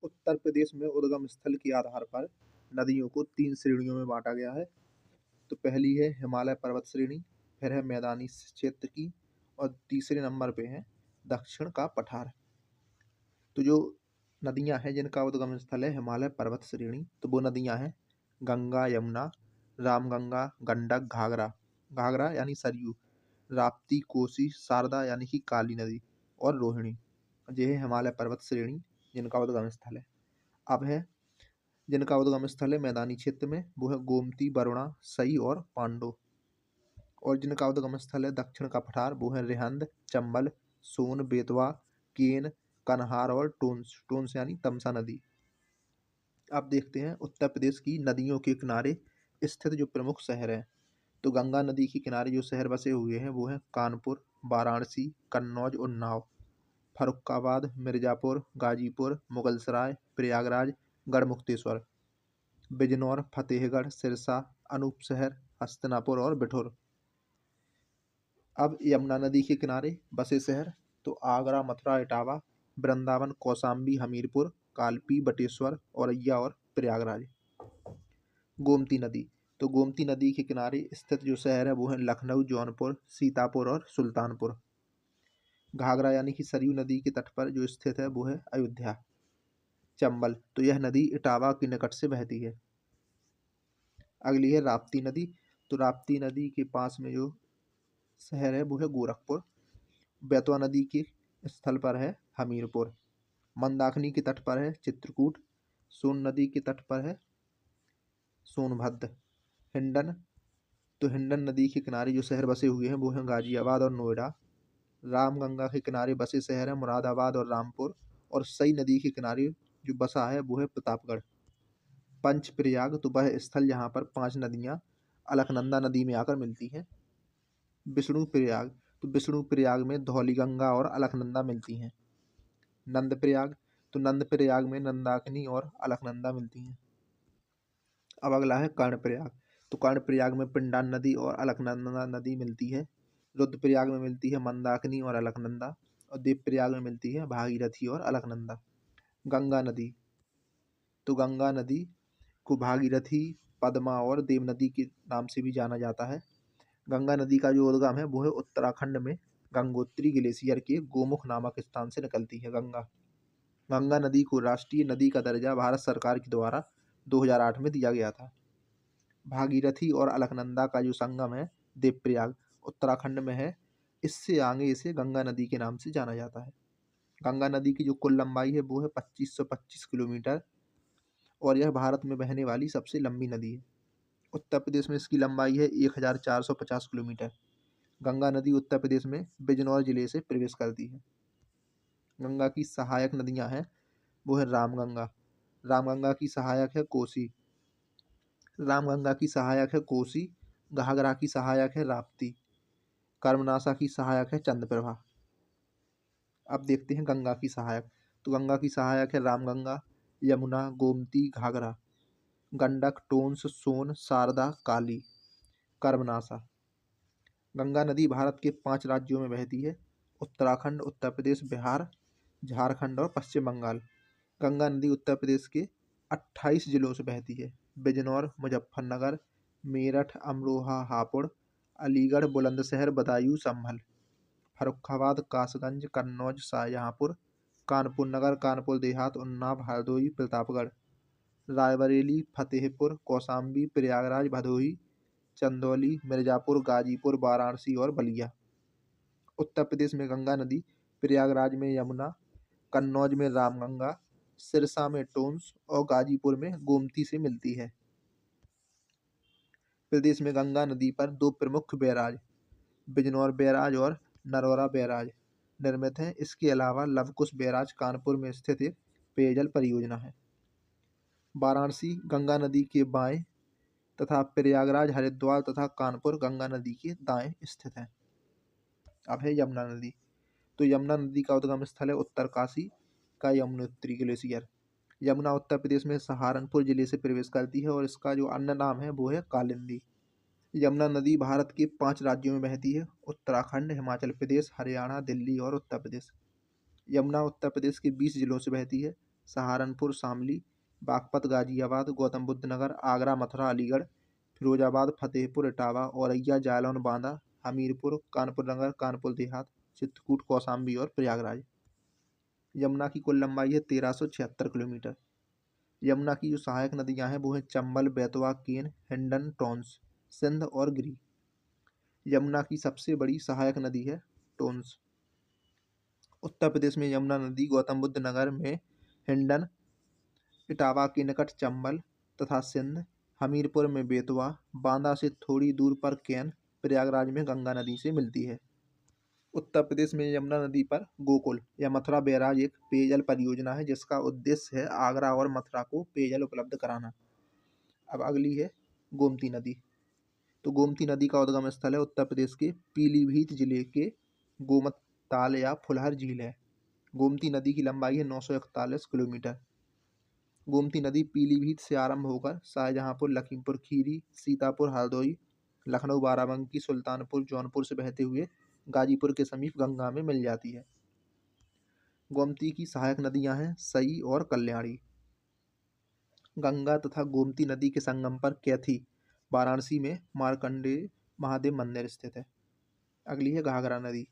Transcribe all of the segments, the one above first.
उत्तर प्रदेश में उद्गम स्थल के आधार पर नदियों को 3 श्रेणियों में बाँटा गया है। तो पहली है हिमालय पर्वत श्रेणी, फिर है मैदानी क्षेत्र की और तीसरे नंबर पे है दक्षिण का पठार। तो जो नदियाँ हैं जिनका उद्गम स्थल है हिमालय पर्वत श्रेणी, तो वो नदियाँ हैं गंगा, यमुना, रामगंगा, गंडक, घाघरा, घाघरा यानी सरयू, राप्ती, कोसी, शारदा यानी कि काली नदी और रोहिणी। ये है हिमालय पर्वत श्रेणी जिनका उद्गम स्थल है। अब है जिनका उद्गम स्थल है मैदानी क्षेत्र में, वो है गोमती, वरुणा, सई और पांडव। और जिनका उद्गम स्थल है दक्षिण का पठार, वो है रिहंद, चंबल, सोन, बेतवा, केन, कन्हार और टोंस, टोंस यानी तमसा नदी। अब देखते हैं उत्तर प्रदेश की नदियों के किनारे स्थित जो प्रमुख शहर हैं। तो गंगा नदी के किनारे जो शहर बसे हुए हैं वो हैं कानपुर, वाराणसी, कन्नौज, उन्नाव, फर्रुखाबाद, मिर्जापुर, गाजीपुर, मुगलसराय, प्रयागराज, गढ़मुक्तेश्वर, बिजनौर, फतेहगढ़, सिरसा, अनूपशहर, हस्तिनापुर और बिठूर। अब यमुना नदी के किनारे बसे शहर तो आगरा, मथुरा, इटावा, वृंदावन, कौशाम्बी, हमीरपुर, कालपी, बटेश्वर, औरैया और प्रयागराज। गोमती नदी, तो गोमती नदी के किनारे स्थित जो शहर है वो है लखनऊ, जौनपुर, सीतापुर और सुल्तानपुर। घाघरा यानी कि सरयू नदी के तट पर जो स्थित है वो है अयोध्या। चंबल, तो यह नदी इटावा के निकट से बहती है। अगली है राप्ती नदी, तो राप्ती नदी के पास में जो शहर है वो है गोरखपुर। बेतवा नदी के स्थल पर है हमीरपुर। मंदाकिनी के तट पर है चित्रकूट। सोन नदी के तट पर है सोनभद्र। हिंडन, तो हिंडन नदी के किनारे जो शहर बसे हुए हैं वो हैं गाजियाबाद और नोएडा। रामगंगा के किनारे बसे शहर हैं मुरादाबाद और रामपुर। और सई नदी के किनारे जो बसा है वो है प्रतापगढ़। पंचप्रयाग, तो वह स्थल जहाँ पर 5 नदियाँ अलकनंदा नदी में आकर मिलती हैं। विष्णु प्रयाग, तो विष्णु प्रयाग में धौलीगंगा और अलकनंदा मिलती हैं। नंद प्रयाग, तो नंद प्रयाग में नंदाकिनी और अलकनंदा मिलती हैं। अब अगला है कर्णप्रयाग, तो कर्णप्रयाग में पिंडान नदी और अलकनंदा नदी मिलती है। रुद्रप्रयाग में मिलती है मंदाकिनी और अलकनंदा। और देवप्रयाग में मिलती है भागीरथी और अलकनंदा। गंगा नदी, तो गंगा नदी को भागीरथी, पद्मा और देव नदी के नाम से भी जाना जाता है। गंगा नदी का जो उद्गम है वो है उत्तराखंड में गंगोत्री ग्लेशियर के गोमुख नामक स्थान से निकलती है गंगा। गंगा नदी को राष्ट्रीय नदी का दर्जा भारत सरकार के द्वारा 2008 में दिया गया था। भागीरथी और अलकनंदा का जो संगम है देवप्रयाग उत्तराखंड में है। इससे आगे इसे गंगा नदी के नाम से जाना जाता है। गंगा नदी की जो कुल लंबाई है वो है 2525 किलोमीटर और यह भारत में बहने वाली सबसे लंबी नदी है। उत्तर प्रदेश में इसकी लंबाई है 1450 किलोमीटर। गंगा नदी उत्तर प्रदेश में बिजनौर जिले से प्रवेश करती है। गंगा की सहायक नदियां हैं वो है रामगंगा, रामगंगा की सहायक है कोसी, रामगंगा की सहायक है कोसी, घाघरा की सहायक है राप्ती, कर्मनाशा की सहायक है चंद्रप्रभा। अब देखते हैं गंगा की सहायक, तो गंगा की सहायक है रामगंगा, यमुना, गोमती, घाघरा, गंडक, टोंस, सोन, शारदा, काली, कर्मनाशा। गंगा नदी भारत के 5 राज्यों में बहती है, उत्तराखंड, उत्तर प्रदेश, बिहार, झारखंड और पश्चिम बंगाल। गंगा नदी उत्तर प्रदेश के 28 जिलों से बहती है। बिजनौर, मुजफ्फरनगर, मेरठ, अमरोहा, हापुड़, अलीगढ़, बुलंदशहर, बदायूं, संभल, फर्रुखाबाद, कासगंज, कन्नौज, शाहजहांपुर, कानपुर नगर, कानपुर देहात, उन्नाव, हरदोई, प्रतापगढ़, रायबरेली, फतेहपुर, कौशाम्बी, प्रयागराज, भदोही, चंदौली, मिर्जापुर, गाजीपुर, वाराणसी और बलिया। उत्तर प्रदेश में गंगा नदी प्रयागराज में यमुना, कन्नौज में रामगंगा, सिरसा में टोंस और गाजीपुर में गोमती से मिलती है। प्रदेश में गंगा नदी पर 2 प्रमुख बैराज बिजनौर बैराज और नरौरा बैराज निर्मित हैं। इसके अलावा लवकुश बैराज कानपुर में स्थित एक पेयजल परियोजना है। वाराणसी गंगा नदी के बाएं तथा प्रयागराज, हरिद्वार तथा कानपुर गंगा नदी के दाएं स्थित हैं। अब है यमुना नदी, तो यमुना नदी का उद्गम स्थल है उत्तरकाशी का यमुनोत्री ग्लेशियर। यमुना उत्तर प्रदेश में सहारनपुर जिले से प्रवेश करती है और इसका जो अन्य नाम है वो है कालिंदी। यमुना नदी भारत के 5 राज्यों में बहती है, उत्तराखंड, हिमाचल प्रदेश, हरियाणा, दिल्ली और उत्तर प्रदेश। यमुना उत्तर प्रदेश के 20 जिलों से बहती है, सहारनपुर शामली, बागपत गाजियाबाद, गौतम बुद्ध नगर, आगरा मथुरा अलीगढ़, फिरोजाबाद फतेहपुर इटावा, औरैया जालौन बांदा, हमीरपुर कानपुर नगर, कानपुर देहात, चित्रकूट कौशाम्बी और प्रयागराज। यमुना की कुल लंबाई है 1376 किलोमीटर। यमुना की जो सहायक नदियां हैं वो हैं चंबल, बेतवा, केन, हिंडन, टोंस, सिंध और गिरी। यमुना की सबसे बड़ी सहायक नदी है टोंस। उत्तर प्रदेश में यमुना नदी गौतम बुद्ध नगर में हिंडन, इटावा के निकट चंबल तथा सिंध, हमीरपुर में बेतवा, बांदा से थोड़ी दूर पर केन, प्रयागराज में गंगा नदी से मिलती है। उत्तर प्रदेश में यमुना नदी पर गोकुल या मथुरा बैराज एक पेयजल परियोजना है जिसका उद्देश्य है आगरा और मथुरा को पेयजल उपलब्ध कराना। अब अगली है गोमती नदी। तो गोमती नदी का उद्गम स्थल है उत्तर प्रदेश के पीलीभीत जिले के गोमताल या फुलहर झील है। गोमती नदी की लंबाई है 941 किलोमीटर। गोमती नदी पीलीभीत से आरंभ होकर शाहजहांपुर, लखीमपुर खीरी, सीतापुर, हरदोई, लखनऊ, बाराबंकी, सुल्तानपुर, जौनपुर से बहते हुए गाजीपुर के समीप गंगा में मिल जाती है। गोमती की सहायक नदियां हैं सई और कल्याणी। गंगा तथा गोमती नदी के संगम पर कैथी, वाराणसी में मार्कंडेय महादेव मंदिर स्थित है। अगली है घाघरा नदी।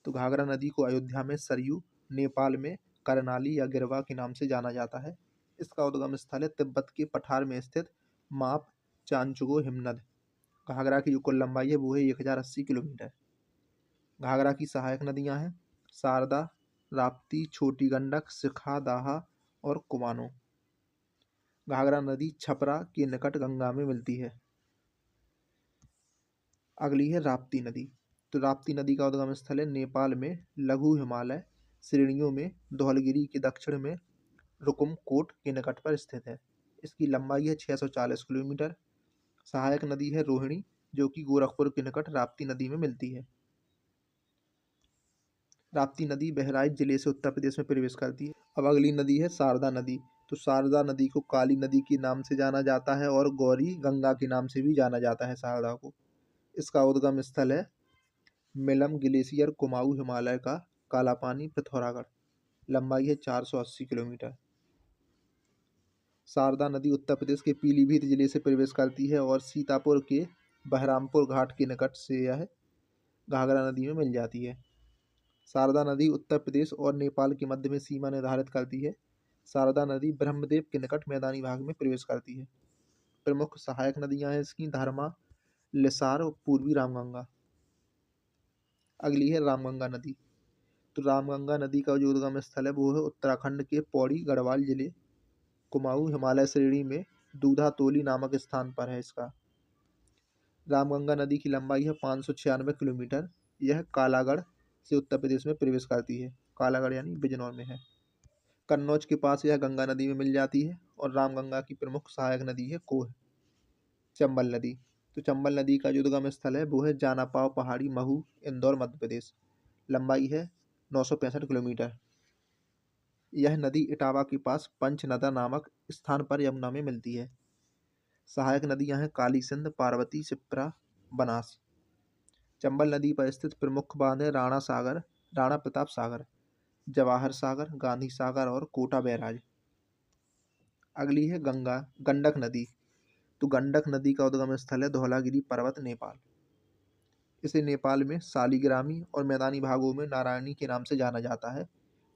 तो घाघरा नदी को अयोध्या में सरयू, नेपाल में करनाली या गिरवा के नाम से जाना जाता है। इसका उद्गम स्थल है तिब्बत के पठार में स्थित माप चांचुगो हिमनद। घाघरा की जो कुल लंबाई है वो है 1080 किलोमीटर। घाघरा की सहायक नदियां हैं शारदा, राप्ती, छोटी गंडक, शिखा, दाहा और कुमानो। घाघरा नदी छपरा के निकट गंगा में मिलती है। अगली है राप्ती नदी। तो राप्ती नदी का उद्गम स्थल है नेपाल में लघु हिमालय श्रेणियों में धौलगिरी के दक्षिण में रुकुमकोट के निकट पर स्थित है। इसकी लंबाई है 640 किलोमीटर। सहायक नदी है रोहिणी जो कि गोरखपुर के निकट राप्ती नदी में मिलती है। राप्ती नदी बहराइच जिले से उत्तर प्रदेश में प्रवेश करती है। अब अगली नदी है शारदा नदी। तो शारदा नदी को काली नदी के नाम से जाना जाता है और गौरी गंगा के नाम से भी जाना जाता है शारदा को। इसका उद्गम स्थल है मिलम ग्लेशियर, कुमाऊं हिमालय का काला पानी, पिथौरागढ़। लंबाई है 480 किलोमीटर। शारदा नदी उत्तर प्रदेश के पीलीभीत जिले से प्रवेश करती है और सीतापुर के बहरामपुर घाट के निकट से यह घाघरा नदी में मिल जाती है। शारदा नदी उत्तर प्रदेश और नेपाल के मध्य में सीमा निर्धारित करती है। शारदा नदी ब्रह्मदेव के निकट मैदानी भाग में प्रवेश करती है। प्रमुख सहायक नदियां हैं इसकी धर्मा, लिसार और पूर्वी रामगंगा। अगली है रामगंगा नदी। तो रामगंगा नदी का जो उद्गम स्थल है वो है उत्तराखंड के पौड़ी गढ़वाल जिले कुमाऊं हिमालय श्रेणी में दूधा तोली नामक स्थान पर है इसका। रामगंगा नदी की लंबाई है 596 किलोमीटर। यह कालागढ़ से उत्तर प्रदेश में प्रवेश करती है। कालागढ़ यानी बिजनौर में है। कन्नौज के पास यह गंगा नदी में मिल जाती है और रामगंगा की प्रमुख सहायक नदी है कोह। चंबल नदी। तो चंबल नदी का जो उद्गम स्थल है वो है जानापाव पहाड़ी, महू, इंदौर, मध्य प्रदेश। लंबाई है 965 किलोमीटर। यह नदी इटावा के पास पंचनदा नामक स्थान पर यमुना में मिलती है। सहायक नदियां हैं काली सिंध, पार्वती, शिप्रा, बनास। चंबल नदी पर स्थित प्रमुख बांध है राणा सागर, राणा प्रताप सागर, जवाहर सागर, गांधी सागर और कोटा बैराज। अगली है गंडक नदी। तो गंडक नदी का उद्गम स्थल है धौलागिरी पर्वत, नेपाल। इसे नेपाल में शालिग्रामी और मैदानी भागों में नारायणी के नाम से जाना जाता है।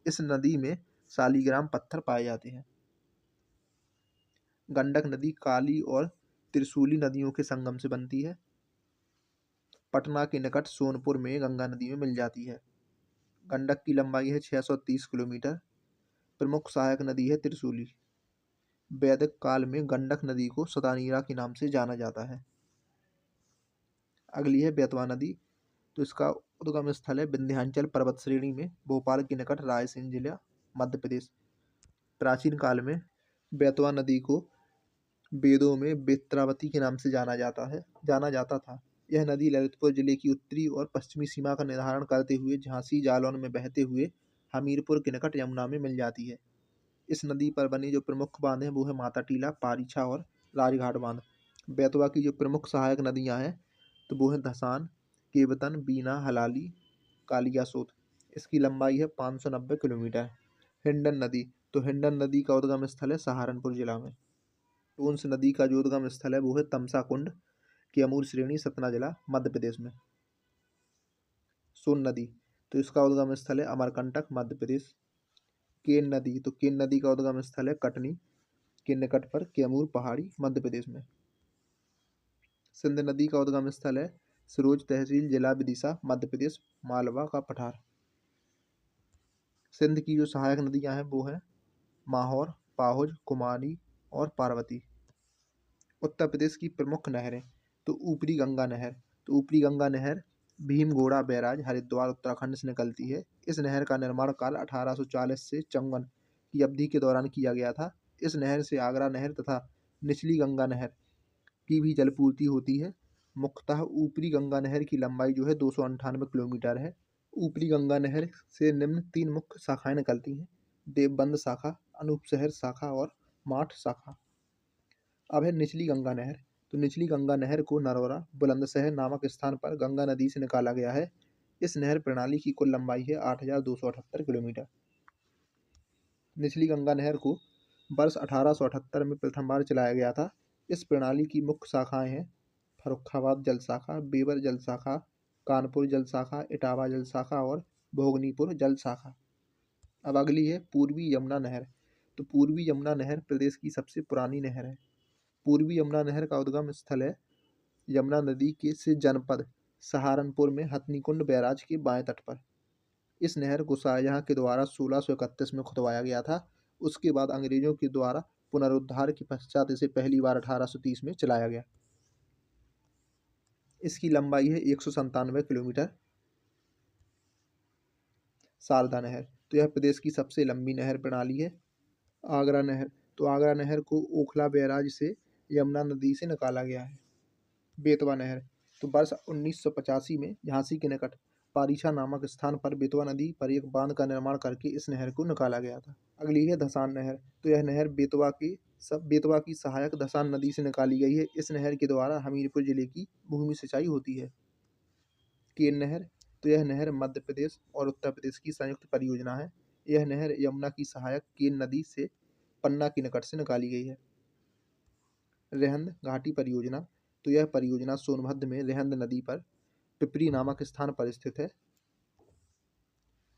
इस नदी में शालिग्राम पत्थर पाए जाते हैं। गंडक नदी काली और त्रिशूली नदियों के संगम से बनती है। पटना के निकट सोनपुर में गंगा नदी में मिल जाती है। गंडक की लंबाई है 630 किलोमीटर। प्रमुख सहायक नदी है त्रिशूली। वैदिक काल में गंडक नदी को सतानीरा के नाम से जाना जाता है। अगली है बेतवा नदी। तो इसका उद्गम स्थल है विंध्याचल पर्वत श्रेणी में भोपाल के निकट रायसेन जिला, मध्य प्रदेश। प्राचीन काल में बेतवा नदी को वेदों में बेत्रावती के नाम से जाना जाता था। यह नदी ललितपुर जिले की उत्तरी और पश्चिमी सीमा का निर्धारण करते हुए झांसी जालौन में बहते हुए हमीरपुर के निकट यमुना में मिल जाती है। इस नदी पर बनी जो प्रमुख बांध हैं वो है माता टीला, पारीछा और राजघाट बांध। बेतवा की जो प्रमुख सहायक नदियां हैं तो वो है धसान, केवतन, बीना, हलाली, कालियासोत। इसकी लंबाई है 590 किलोमीटर। हिंडन नदी। तो हिंडन नदी का उद्गम स्थल है सहारनपुर जिला में। टोंस नदी का जो उद्गम स्थल है वो है तमसा कुंड, कैमूर श्रेणी, सतना जिला, मध्य प्रदेश में। सोन नदी, तो इसका उद्गम स्थल है अमरकंटक, मध्य प्रदेश। केन नदी, तो केन नदी का उद्गम स्थल है कटनी के निकट पर, कैमूर पहाड़ी, मध्य प्रदेश में। सिंध नदी का उद्गम स्थल है सिरोंज तहसील, जिला विदिशा, मध्य प्रदेश, मालवा का पठार। सिंध की जो सहायक नदियां हैं वो हैं माहौर, पाहुज, कुमारी और पार्वती। उत्तर प्रदेश की प्रमुख नहरें, तो ऊपरी गंगा नहर, तो ऊपरी गंगा नहर भीमगोड़ा बैराज हरिद्वार उत्तराखंड से निकलती है। इस नहर का निर्माण काल 1840 से 54 की अवधि के दौरान किया गया था। इस नहर से आगरा नहर तथा निचली गंगा नहर की भी जलपूर्ति होती है। मुख्यतः ऊपरी गंगा नहर की लंबाई जो है 298 किलोमीटर है। ऊपरी गंगा नहर से निम्न 3 मुख्य शाखाएं निकलती हैं: देवबंद शाखा, अनूपशहर शाखा और माठ शाखा। अब है निचली गंगा नहर, तो निचली गंगा नहर को नरौरा बुलंदशहर नामक स्थान पर गंगा नदी से निकाला गया है। इस नहर प्रणाली की कुल लंबाई है 8,278 किलोमीटर। निचली गंगा नहर को वर्ष 1878 में प्रथम बार चलाया गया था। इस प्रणाली की मुख्य शाखाएं हैं फर्रुखाबाद जल शाखा, बेवर जल शाखा, कानपुर जल शाखा, इटावा जल शाखा और भोगनीपुर जल शाखा। अब अगली है पूर्वी यमुना नहर, तो पूर्वी यमुना नहर प्रदेश की सबसे पुरानी नहर है। पूर्वी यमुना नहर का उद्गम स्थल है यमुना नदी के से जनपद सहारनपुर में हथनीकुंड बैराज के बाएं तट पर। इस नहर को शाहजहां के द्वारा 1631 में खुदवाया गया था। उसके बाद अंग्रेजों के द्वारा पुनरुद्धार के पश्चात इसे पहली बार 1830 में चलाया गया। इसकी लंबाई है 197 किलोमीटर। शारदा नहर, तो यह प्रदेश की सबसे लंबी नहर प्रणाली है। आगरा नहर, तो आगरा नहर को ओखला बैराज से यमुना नदी से निकाला गया है। बेतवा नहर, तो वर्ष 1985 में झांसी के निकट पारीछा नामक स्थान पर बेतवा नदी पर एक बांध का निर्माण करके इस नहर को निकाला गया था। अगली है धसान नहर, तो यह नहर बेतवा की सहायक धसान नदी से निकाली गई है। इस नहर के द्वारा हमीरपुर जिले की भूमि सिंचाई होती है। केन नहर, तो यह नहर मध्य प्रदेश और उत्तर प्रदेश की संयुक्त परियोजना है। यह नहर यमुना की सहायक केन नदी से पन्ना के निकट से निकाली गई है। रेहंद घाटी परियोजना, तो यह परियोजना सोनभद्र में रेहंद नदी पर पिपरी नामक स्थान पर स्थित है।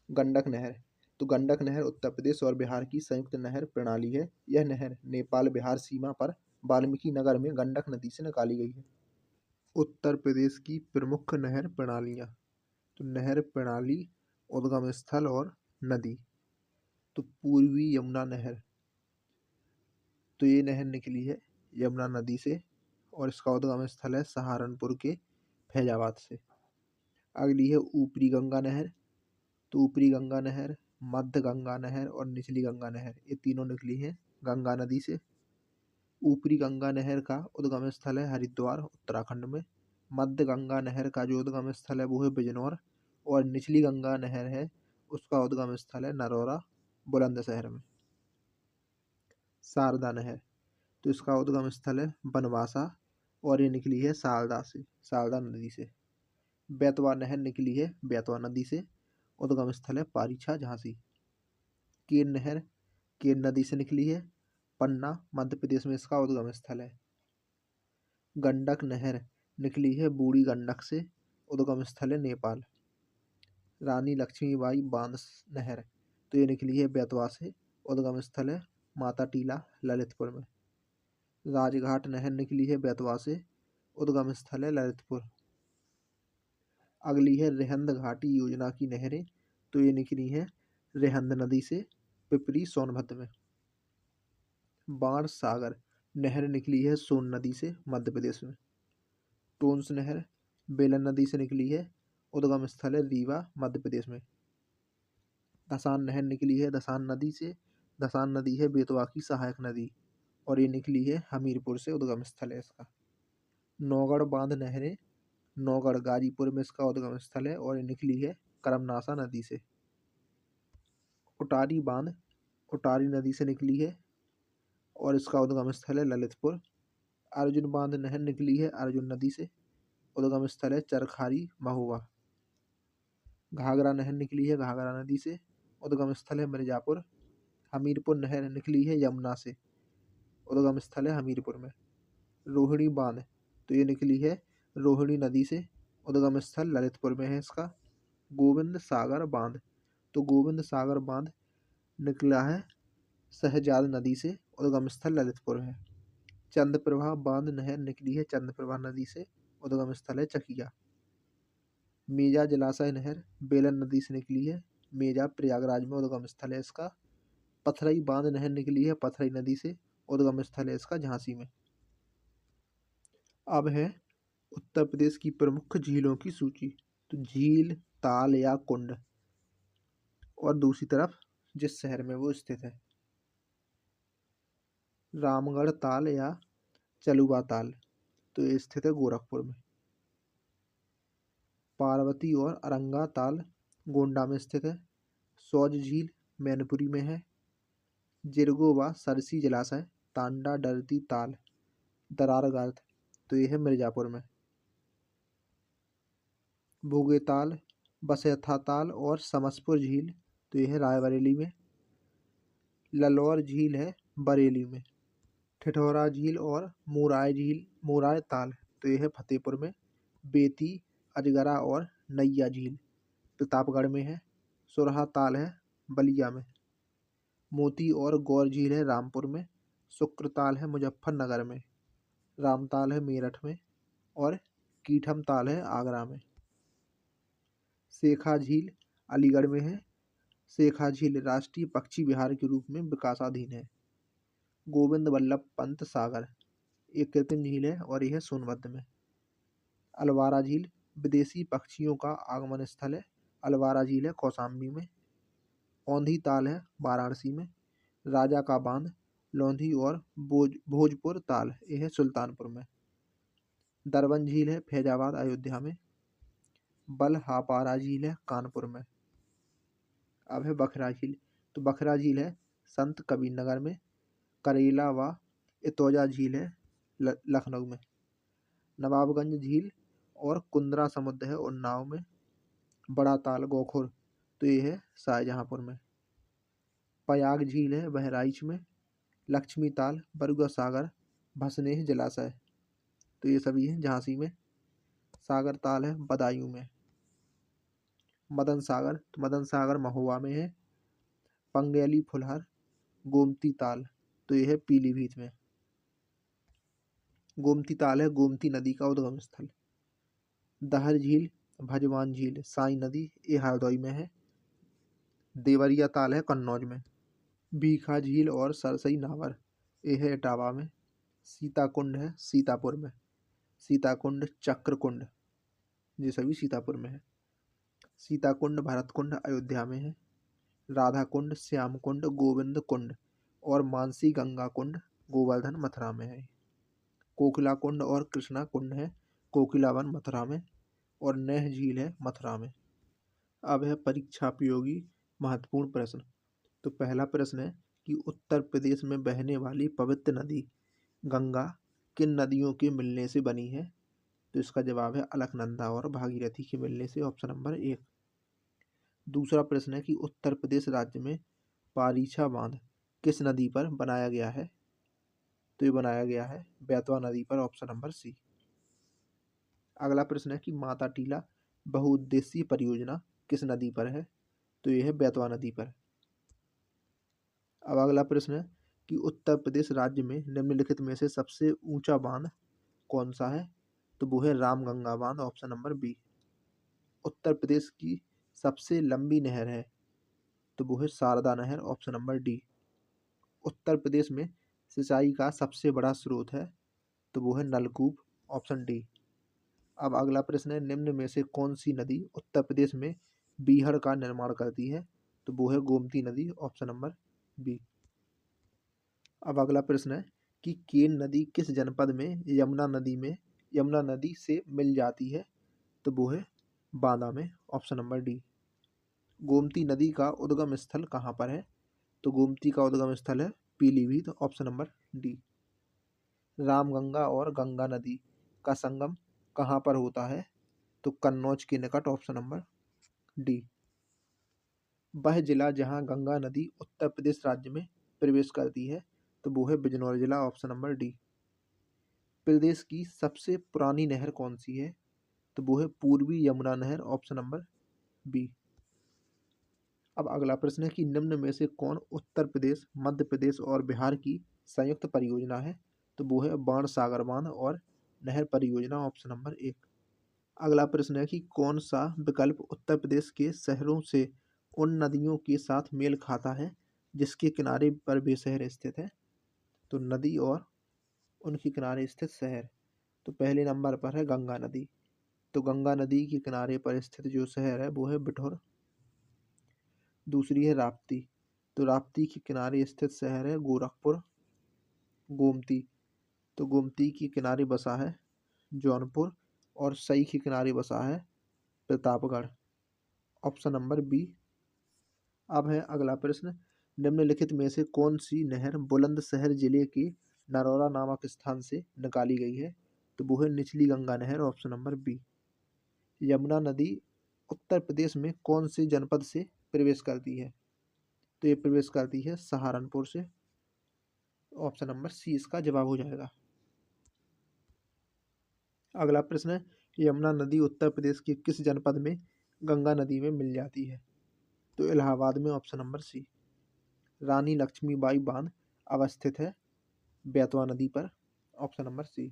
गंडक नहर, तो गंडक नहर उत्तर प्रदेश और बिहार की संयुक्त नहर प्रणाली है। यह नहर नेपाल बिहार सीमा पर वाल्मीकि नगर में गंडक नदी से निकाली गई है। उत्तर प्रदेश की प्रमुख नहर प्रणालियाँ, तो नहर प्रणाली, उद्गम स्थल और नदी। तो पूर्वी यमुना नहर, तो ये नहर निकली है यमुना नदी से और इसका उद्गम स्थल है सहारनपुर के फैजाबाद से। अगली है ऊपरी गंगा नहर, तो ऊपरी गंगा नहर, मध्य गंगा नहर और निचली गंगा नहर, ये तीनों निकली हैं गंगा नदी से। ऊपरी गंगा नहर का उद्गम स्थल है हरिद्वार उत्तराखंड में। मध्य गंगा नहर का जो उद्गम स्थल है वो है बिजनौर और निचली गंगा नहर है उसका उद्गम स्थल है नरौरा बुलंदशहर में। शारदा नहर, तो इसका उद्गम स्थल है बनवासा और ये निकली है शारदा नदी से। बेतवा नहर निकली है बेतवा नदी से, उद्गम स्थल है पारीछा झांसी। केन नहर केन नदी से निकली है पन्ना मध्य प्रदेश में इसका उद्गम स्थल है। गंडक नहर निकली है बूढ़ी गंडक से, उद्गम स्थल है नेपाल। रानी लक्ष्मीबाई बांध नहर, तो ये निकली है बेतवा से, उद्गम स्थल है माता टीला ललितपुर में। राजघाट नहर निकली है बेतवा से, उद्गम स्थल है ललितपुर। अगली है रेहंद घाटी योजना की नहरें, तो ये निकली है रेहंद नदी से पिपरी सोनभद्र में। बाण सागर नहर निकली है सोन नदी से मध्य प्रदेश में। टोंस नहर बेलन नदी से निकली है, उद्गम स्थल है रीवा मध्य प्रदेश में। धसान नहर निकली है धसान नदी से, धसान नदी है बेतवा की सहायक नदी और ये निकली है हमीरपुर से, उद्गम स्थल है इसका। नौगढ़ बांध नहरें, नौगढ़ गाजीपुर में इसका उद्गम स्थल है और ये निकली है करमनासा नदी से। उटारी बांध उटारी नदी से निकली है और इसका उद्गम स्थल है ललितपुर। अर्जुन बांध नहर निकली है अर्जुन नदी से, उद्गम स्थल है चरखारी महुआ। घाघरा नहर निकली है घाघरा नदी से, उद्गम स्थल है मिर्जापुर। हमीरपुर नहर निकली है यमुना से, उद्गम स्थल है हमीरपुर में। रोहिणी बांध, तो ये निकली है रोहिणी नदी से, उद्गम स्थल ललितपुर में है इसका। गोविंद सागर बांध, तो गोविंद सागर बांध निकला है सहजाद नदी से, उद्गम स्थल ललितपुर है। चंद्रप्रभा बांध नहर निकली है चंद्रप्रभा नदी से, उद्गम स्थल है चकिया। मेजा जलाशय नहर बेलन नदी से निकली है, मेजा प्रयागराज में उद्गम स्थल है इसका। पथरई बांध नहर निकली है पथरई नदी से, उद्गम स्थल है इसका झांसी में। अब है उत्तर प्रदेश की प्रमुख झीलों की सूची। तो झील, ताल या कुंड, और दूसरी तरफ जिस शहर में वो स्थित है। रामगढ़ ताल या चलुआ ताल, तो ये स्थित है गोरखपुर में। पार्वती और अरंगा ताल गोंडा में स्थित है। सौज झील मैनपुरी में है। जिरगो व सरसी जलाशय तांडा डरती ताल दरारगढ़, तो ये है मिर्जापुर में। भोगे ताल, बसैथा ताल और समसपुर झील, तो ये है रायबरेली में। ललौर झील है बरेली में। ठिठौरा झील और मोराय ताल, तो ये है फतेहपुर में। बेती, अजगरा और नैया झील प्रतापगढ़ में है। सुरहा ताल है बलिया में। मोती और गौर झील है रामपुर में। शुक्र ताल है मुजफ्फरनगर में। रामताल है मेरठ में। और कीठम ताल है आगरा में। शेखा झील अलीगढ़ में है। शेखा झील राष्ट्रीय पक्षी विहार के रूप में विकासाधीन है। गोविंद वल्लभ पंत सागर एक कृत्रिम झील है और यह सोनभद्र में। अलवारा झील विदेशी पक्षियों का आगमन स्थल है। अलवारा झील है कौशाम्बी में। औंधी ताल है वाराणसी में। राजा का बांध लौंधी और भोजपुर ताल यह है सुल्तानपुर में। दरबन झील है फैजाबाद अयोध्या में। बलहापारा झील है कानपुर में। अब है बखरा झील, तो बखरा झील है संत कबीरनगर में। करेला व इतौजा झील है लखनऊ में। नवाबगंज झील और कुंद्रा समुद्र है उन्नाव में। बड़ा ताल गोखुर, तो ये है शाहजहांपुर में। पयाग झील है बहराइच में। लक्ष्मी ताल बरुआ सागर भसनेह जलाशय, तो ये सभी है झांसी में। सागर ताल है बदायूं में। मदन सागर, तो मदन सागर महुआ में है। पंगेली फुलहर गोमती ताल, तो ये है पीलीभीत में। गोमती ताल है गोमती नदी का उद्गम स्थल। दहर झील भजवान झील साई नदी ये हरदोई में है। देवरिया ताल है कन्नौज में। बीखा झील और सरसई नावर ये है इटावा में। सीताकुंड है सीतापुर में। सीताकुंड चक्रकुंड ये सभी सीतापुर में है। सीताकुंड भरतकुंड अयोध्या में है। राधा कुंड श्याम कुंड गोविंद कुंड और मानसी गंगा कुंड गोवर्धन मथुरा में है। कोकिला कुंड और कृष्णा कुंड है कोकिलावन मथुरा में। और नेह झील है मथुरा में। अब है परीक्षा उपयोगी महत्वपूर्ण प्रश्न। तो पहला प्रश्न है कि उत्तर प्रदेश में बहने वाली पवित्र नदी गंगा किन नदियों के मिलने से बनी है? तो इसका जवाब है अलकनंदा और भागीरथी के मिलने से, ऑप्शन नंबर 1। दूसरा प्रश्न है कि उत्तर प्रदेश राज्य में पारीछा बांध किस नदी पर बनाया गया है? तो ये बनाया गया है बेतवा नदी पर, ऑप्शन नंबर सी। अगला प्रश्न है कि माता टीला बहुउद्देशीय परियोजना किस नदी पर है? तो यह है बेतवा नदी पर। अब अगला प्रश्न है कि उत्तर प्रदेश राज्य में निम्नलिखित में से सबसे ऊंचा बांध कौन सा है? तो वो है रामगंगा बांध, option number B. Uttar Pradesh की सबसे लंबी नहर है? तो वो है शारदा नहर, option number D. Uttar Pradesh में सिंचाई का सबसे बड़ा स्रोत है? तो वो है नलकूप, ऑप्शन डी। अब अगला प्रश्न है निम्न में से कौन सी नदी उत्तर प्रदेश में बीहड़ का निर्माण करती है? तो वो है गोमती नदी, ऑप्शन नंबर बी। अब अगला प्रश्न है कि केन नदी किस जनपद में यमुना नदी से मिल जाती है? तो वो है बांदा में, ऑप्शन नंबर डी। गोमती नदी का उद्गम स्थल कहाँ पर है? तो गोमती का उद्गम स्थल है Pilibhit, option number D. Ramganga और गंगा नदी का संगम कहाँ पर होता है? तो कन्नौज के निकट, ऑप्शन नंबर डी। वह जिला जहाँ गंगा नदी उत्तर प्रदेश राज्य में प्रवेश करती है तो वो है बिजनौर जिला, ऑप्शन नंबर डी। प्रदेश की सबसे पुरानी नहर कौन सी है तो वो है पूर्वी यमुना नहर, ऑप्शन नंबर बी। अब अगला प्रश्न है कि निम्न में से कौन उत्तर प्रदेश, मध्य प्रदेश और बिहार की संयुक्त परियोजना है तो वो है बाणसागर बांध और नहर परियोजना, ऑप्शन नंबर एक। अगला प्रश्न है कि कौन सा विकल्प उत्तर प्रदेश के शहरों से उन नदियों के साथ मेल खाता है जिसके किनारे पर वे शहर स्थित है। तो नदी और उनके किनारे स्थित शहर, तो पहले नंबर पर है गंगा नदी। तो गंगा नदी के किनारे पर स्थित जो शहर है वो है बिठौर। दूसरी है राप्ती, तो राप्ती के किनारे स्थित शहर है गोरखपुर। गोमती, तो गोमती के किनारे बसा है जौनपुर। और सई के किनारे बसा है प्रतापगढ़, ऑप्शन नंबर बी। अब है अगला प्रश्न, निम्नलिखित में से कौन सी नहर बुलंदशहर जिले के नरौरा नामक स्थान से निकाली गई है तो वो है निचली गंगा नहर, ऑप्शन नंबर बी। यमुना नदी उत्तर प्रदेश में कौन से जनपद से प्रवेश करती है तो ये प्रवेश करती है सहारनपुर से, ऑप्शन नंबर सी इसका जवाब हो जाएगा। अगला प्रश्न है, यमुना नदी उत्तर प्रदेश के किस जनपद में गंगा नदी में मिल जाती है तो इलाहाबाद में, ऑप्शन नंबर सी। रानी लक्ष्मीबाई बांध अवस्थित है बेतवा नदी पर, ऑप्शन नंबर सी।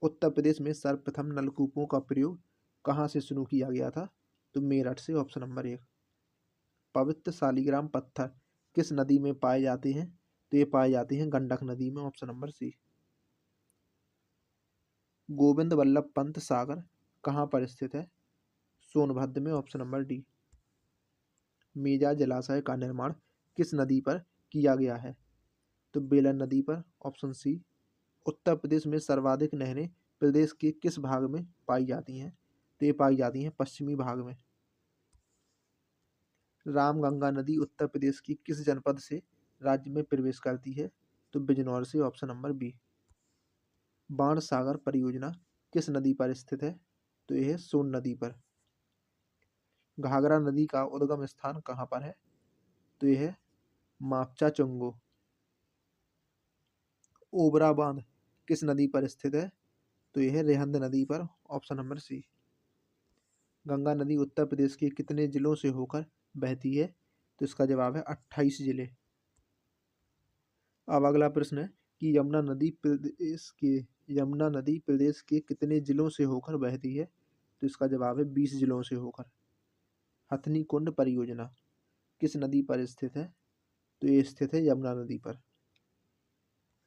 उत्तर प्रदेश में सर्वप्रथम नलकूपों का प्रयोग कहाँ से शुरू किया गया था तो मेरठ से, ऑप्शन नंबर एक। पवित्र शालिग्राम पत्थर किस नदी में पाए जाते हैं तो ये पाए जाते हैं गंडक नदी में, option number C. Govind Ballabh Pant Sagar कहाँ पर स्थित है सोनभद्र में, ऑप्शन नंबर डी। मेजा जलाशय का निर्माण किस नदी पर किया गया है तो बेलन नदी पर, ऑप्शन सी। उत्तर प्रदेश में सर्वाधिक नहरें प्रदेश के किस भाग में पाई जाती हैं तो ये पाई जाती हैं पश्चिमी भाग में। रामगंगा नदी उत्तर प्रदेश की किस जनपद से राज्य में प्रवेश करती है तो बिजनौर से, ऑप्शन नंबर बी। बाणसागर परियोजना किस नदी पर स्थित है तो यह है सोन नदी पर। घाघरा नदी का उद्गम स्थान कहाँ पर है तो यह है मापचा चंगो। ओबरा बांध किस नदी पर स्थित है तो यह है रेहंद नदी पर, ऑप्शन नंबर सी। गंगा नदी उत्तर प्रदेश के कितने जिलों से होकर बहती है तो इसका जवाब है 28 जिले। अब अगला प्रश्न है कि यमुना नदी प्रदेश के कितने जिलों से होकर बहती है तो इसका जवाब है 20 जिलों से होकर। हथनी कुंड परियोजना किस नदी पर स्थित है तो ये स्थित है यमुना नदी पर।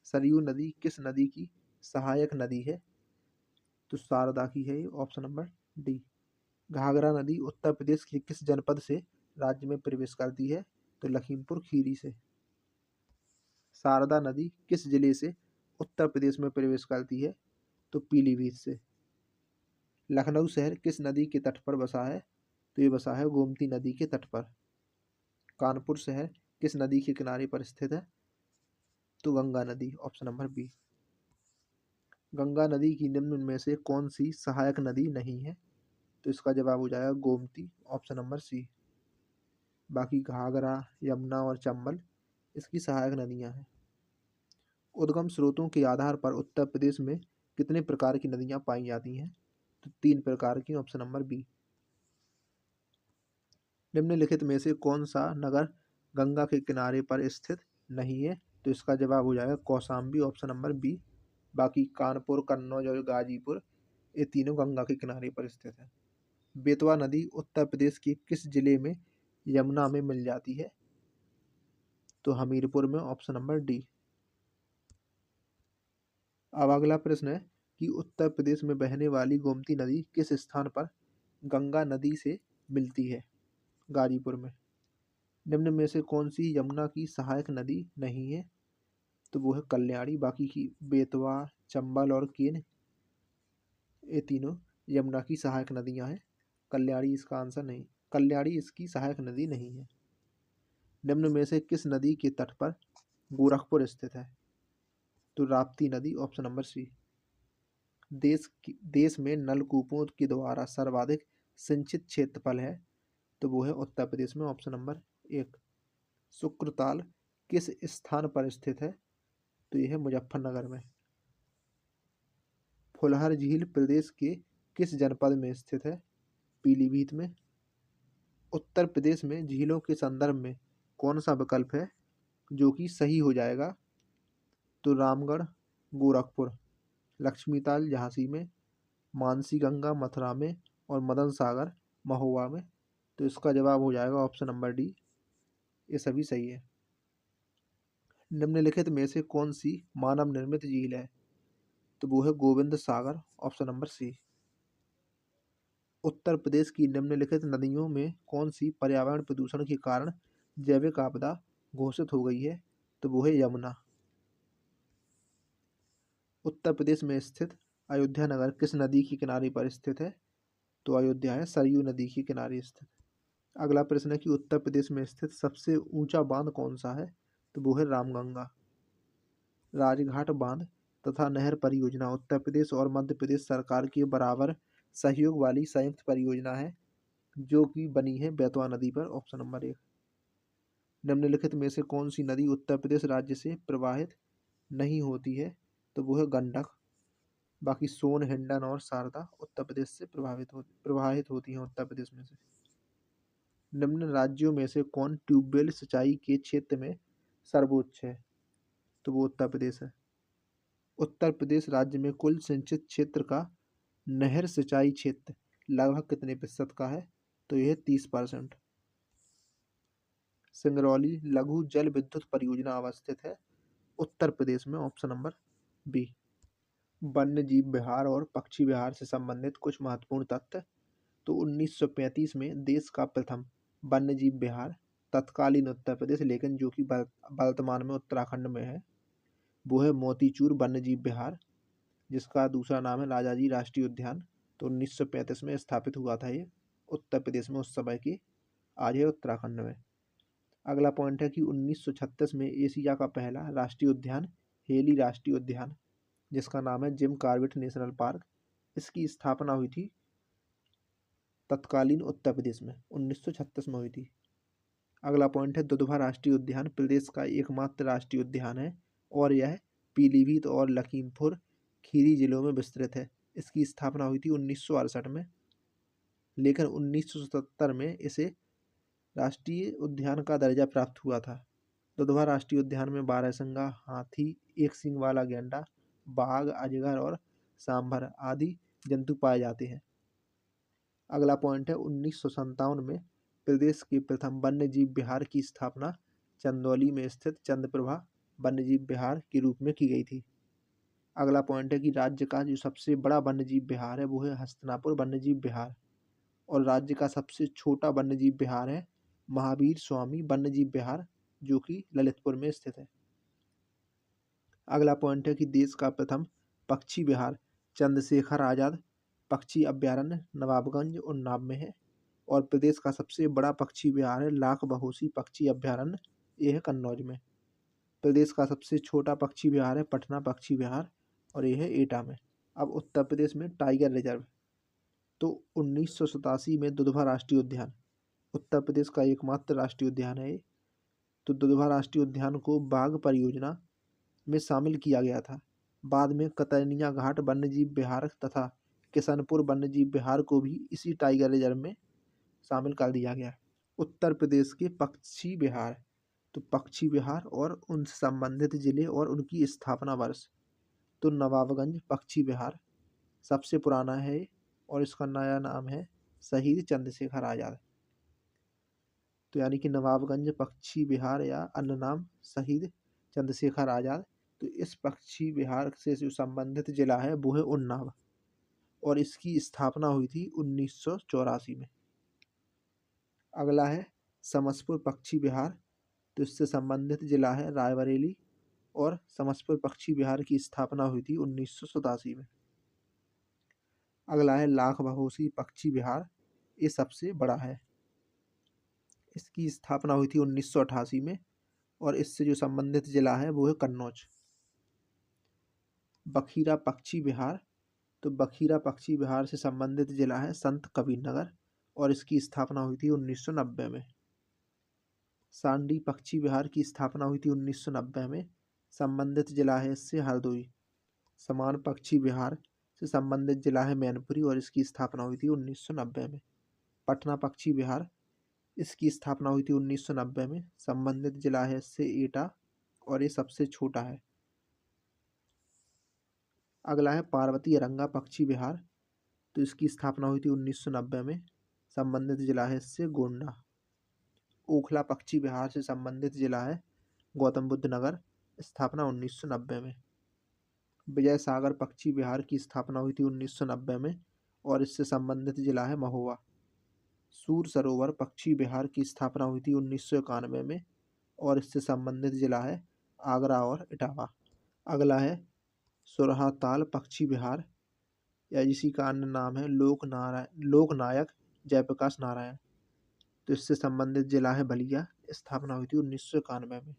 सरयू नदी किस नदी की सहायक नदी है तो शारदा की है, ऑप्शन नंबर डी। घाघरा नदी उत्तर प्रदेश के किस जनपद से राज्य में प्रवेश करती है तो लखीमपुर खीरी से। शारदा नदी किस जिले से उत्तर प्रदेश में प्रवेश करती है तो पीलीभीत से। लखनऊ शहर किस नदी के तट पर बसा है तो ये बसा है गोमती नदी के तट पर। कानपुर शहर किस नदी के किनारे पर स्थित है तो गंगा नदी, ऑप्शन नंबर बी। गंगा नदी की निम्न में से कौन सी सहायक नदी नहीं है तो इसका जवाब हो जाएगा गोमती, ऑप्शन नंबर सी। बाकी घाघरा, यमुना और चंबल इसकी सहायक नदियां हैं। उद्गम स्रोतों के आधार पर उत्तर प्रदेश में कितने प्रकार की नदियां पाई जाती हैं तो 3 प्रकार की, ऑप्शन नंबर बी। निम्नलिखित में से कौन सा नगर गंगा के किनारे पर स्थित नहीं है तो इसका जवाब हो जाएगा कौशाम्बी, ऑप्शन नंबर बी। बाकी कानपुर, कन्नौज और गाजीपुर ये तीनों गंगा के किनारे पर स्थित है। बेतवा नदी उत्तर प्रदेश के किस जिले में यमुना में मिल जाती है तो हमीरपुर में, ऑप्शन नंबर डी। अब अगला प्रश्न है कि उत्तर प्रदेश में बहने वाली गोमती नदी किस स्थान पर गंगा नदी से मिलती है गाजीपुर में। निम्न में से कौन सी यमुना की सहायक नदी नहीं है तो वो है कल्याणी। बाकी की बेतवा, चंबल और केन ये तीनों यमुना की सहायक नदियां हैं। कल्याणी इसका आंसर नहीं, कल्याणी इसकी सहायक नदी नहीं है। निम्न में से किस नदी के तट पर गोरखपुर स्थित है तो राप्ती नदी, ऑप्शन नंबर सी। देश में नलकूपों के द्वारा सर्वाधिक सिंचित क्षेत्रफल है तो वो है उत्तर प्रदेश में ऑप्शन नंबर 1। शुक्रताल किस स्थान पर स्थित है? तो यह है मुजफ्फरनगर में। फुलहर झील प्रदेश के किस जनपद में स्थित है? पीलीभीत में। उत्तर प्रदेश में झीलों के संदर्भ में कौन सा विकल्प है जो कि सही हो जाएगा? तो रामगढ़ गोरखपुर, लक्ष्मीताल झांसी में, मानसी गंगा मथुरा में और मदन सागर महोबा में। तो इसका जवाब हो जाएगा ऑप्शन नंबर डी, ये सभी सही है। निम्नलिखित में से कौन सी मानव निर्मित झील है? तो वो है गोविंद सागर, ऑप्शन नंबर सी। उत्तर प्रदेश की निम्नलिखित नदियों में कौन सी पर्यावरण प्रदूषण के कारण जैविक आपदा घोषित हो गई है? तो वो है यमुना। उत्तर प्रदेश में स्थित अयोध्या नगर किस नदी के किनारे पर स्थित है? तो अयोध्या है सरयू नदी के किनारे स्थित। अगला प्रश्न है कि उत्तर प्रदेश में स्थित सबसे ऊंचा बांध कौन सा है? तो वो है रामगंगा। राजघाट बांध तथा नहर परियोजना उत्तर प्रदेश और मध्य प्रदेश सरकार के बराबर सहयोग वाली संयुक्त परियोजना है जो कि बनी है बेतवा नदी पर, ऑप्शन नंबर 1। निम्नलिखित में से कौन सी नदी उत्तर प्रदेश राज्य से प्रवाहित नहीं होती है? तो वो है गंडक। बाकी सोन, हिंडन और शारदा उत्तर प्रदेश से प्रवाहित होती हैं उत्तर प्रदेश में से। निम्न राज्यों में से कौन ट्यूबवेल सिंचाई के क्षेत्र में सर्वोच्च है? तो वो उत्तर प्रदेश है। उत्तर प्रदेश राज्य में कुल सिंचित क्षेत्र का नहर सिंचाई क्षेत्र लगभग कितने प्रतिशत का है? तो यह 30%। सिंगरौली लघु जल विद्युत परियोजना अवस्थित है उत्तर प्रदेश में, ऑप्शन नंबर बी। वन्य जीव विहार और पक्षी विहार से संबंधित कुछ महत्वपूर्ण तथ्य। तो 1935 में देश का प्रथम वन्य जीव विहार तत्कालीन उत्तर प्रदेश, लेकिन जो कि वर्तमान में उत्तराखंड में है, वो है मोतीचूर वन्य जीव विहार, जिसका दूसरा नाम है राजाजी राष्ट्रीय उद्यान। तो 1935 में स्थापित हुआ था ये उत्तर प्रदेश में उस समय की, आज है उत्तराखंड में। अगला पॉइंट है कि 1936 में एशिया का पहला राष्ट्रीय उद्यान हेली राष्ट्रीय उद्यान, जिसका नाम है जिम कॉर्बेट नेशनल पार्क, इसकी स्थापना हुई थी तत्कालीन उत्तर प्रदेश में 1936 में हुई थी। अगला पॉइंट है दुधवा राष्ट्रीय उद्यान प्रदेश का एकमात्र राष्ट्रीय उद्यान है और यह पीलीभीत और लखीमपुर खीरी जिलों में विस्तृत है। इसकी स्थापना हुई थी 1968 में, लेकिन 1977 में इसे राष्ट्रीय उद्यान का दर्जा प्राप्त हुआ था। दुधवा राष्ट्रीय उद्यान में बारहसिंगा हाथी, एक सींग वाला गैंडा, बाघ, अजगर और सांभर आदि जंतु पाए जाते हैं। अगला पॉइंट है 1957 में प्रदेश के प्रथम वन्य जीव विहार की स्थापना चंदौली में स्थित चंद्रप्रभा वन्य जीव विहार के रूप में की गई थी। अगला पॉइंट है कि राज्य का जो सबसे बड़ा वन्य जीव विहार है वो है हस्तिनापुर वन्य जीव विहार, और राज्य का सबसे छोटा वन्य जीव विहार है महावीर स्वामी वन्य जीव विहार, जो कि ललितपुर में स्थित है। अगला पॉइंट है कि देश का प्रथम पक्षी विहार चंद्रशेखर आजाद पक्षी अभ्यारण्य नवाबगंज उन्नाव में है, और प्रदेश का सबसे बड़ा पक्षी विहार है लाख बहोसी पक्षी अभ्यारण्य, यह है कन्नौज में। प्रदेश का सबसे छोटा पक्षी विहार है पटना पक्षी विहार, और यह है एटा में। अब उत्तर प्रदेश में टाइगर रिजर्व, तो 1987 में दुधवा राष्ट्रीय उद्यान उत्तर प्रदेश का एकमात्र राष्ट्रीय उद्यान है। तो दुधवा राष्ट्रीय उद्यान को बाघ परियोजना में शामिल किया गया था। बाद में कतरनिया घाट वन्यजीव विहार तथा किशनपुर वन्यजीव विहार को भी इसी टाइगर रिजर्व में शामिल कर दिया गया। उत्तर प्रदेश के पक्षी विहार, तो पक्षी विहार और उनसे संबंधित जिले और उनकी स्थापना वर्ष। तो नवाबगंज पक्षी विहार सबसे पुराना है और इसका नया नाम है शहीद चंद्रशेखर आजाद। तो यानी कि नवाबगंज पक्षी विहार या अन्य नाम शहीद चंद्रशेखर आजाद। तो इस पक्षी विहार से जो संबंधित जिला है वो है उन्नाव, और इसकी स्थापना हुई थी 1984 में। अगला है समसपुर पक्षी विहार, तो इससे संबंधित जिला है रायबरेली, और समसपुर पक्षी विहार की स्थापना हुई थी 1987 में। अगला है लाख बहोसी पक्षी विहार, ये सबसे बड़ा है, इसकी स्थापना हुई थी 1988 में, और इससे जो संबंधित जिला है वो है कन्नौज। बखीरा पक्षी विहार, तो बखीरा पक्षी विहार से संबंधित जिला है संत कबीर नगर, और इसकी स्थापना हुई थी 1990 में। सांडी पक्षी विहार की स्थापना हुई थी 1990 में। संबंधित जिला है इससे हरदोई। समान पक्षी विहार से संबंधित जिला है मैनपुरी और इसकी स्थापना हुई थी 1990 में। पटना पक्षी विहार, इसकी स्थापना हुई थी 1990 में। संबंधित जिला है इससे एटा और ये सबसे छोटा है। अगला है पार्वती अरंगा पक्षी विहार, तो इसकी स्थापना हुई थी 1990 में। संबंधित जिला है इससे गोंडा। ओखला पक्षी विहार से संबंधित जिला है गौतम बुद्ध नगर, स्थापना 1990 में। विजय सागर पक्षी विहार की स्थापना हुई थी 1990 में और इससे संबंधित जिला है महोबा। सूर सरोवर पक्षी विहार की स्थापना हुई थी 1991 में और इससे संबंधित जिला है आगरा और इटावा। अगला है सुरहाताल पक्षी विहार, या जिसी का अन्य नाम है लोकनायक जयप्रकाश नारायण, तो इससे संबंधित जिला है बलिया। स्थापना हुई थी 1991 में।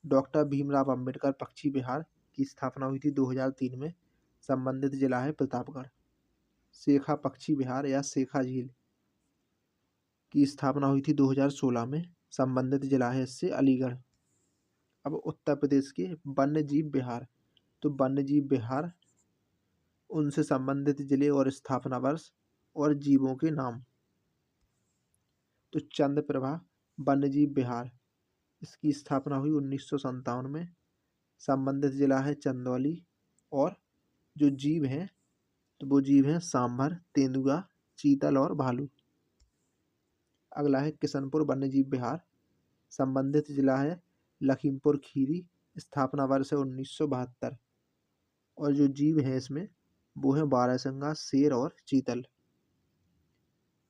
डॉक्टर भीमराव अंबेडकर पक्षी विहार की स्थापना हुई थी 2003 में। संबंधित जिला है प्रतापगढ़। शेखा पक्षी विहार या शेखा झील की स्थापना हुई थी 2016 में। संबंधित जिला है इससे अलीगढ़। अब उत्तर प्रदेश के वन्य जीव विहार, तो वन्य जीव विहार, उनसे संबंधित जिले और स्थापना वर्ष और जीवों के नाम। तो चंद्रप्रभा वन्य जीव विहार, इसकी स्थापना हुई 1957 में। संबंधित जिला है चंदौली और जो जीव हैं तो वो जीव हैं सांभर, तेंदुआ, चीतल और भालू। अगला है किशनपुर वन्यजीव विहार, संबंधित जिला है लखीमपुर खीरी, स्थापना वर्ष है 1972 और जो जीव हैं इसमें वो हैं बारहसिंगा, शेर और चीतल।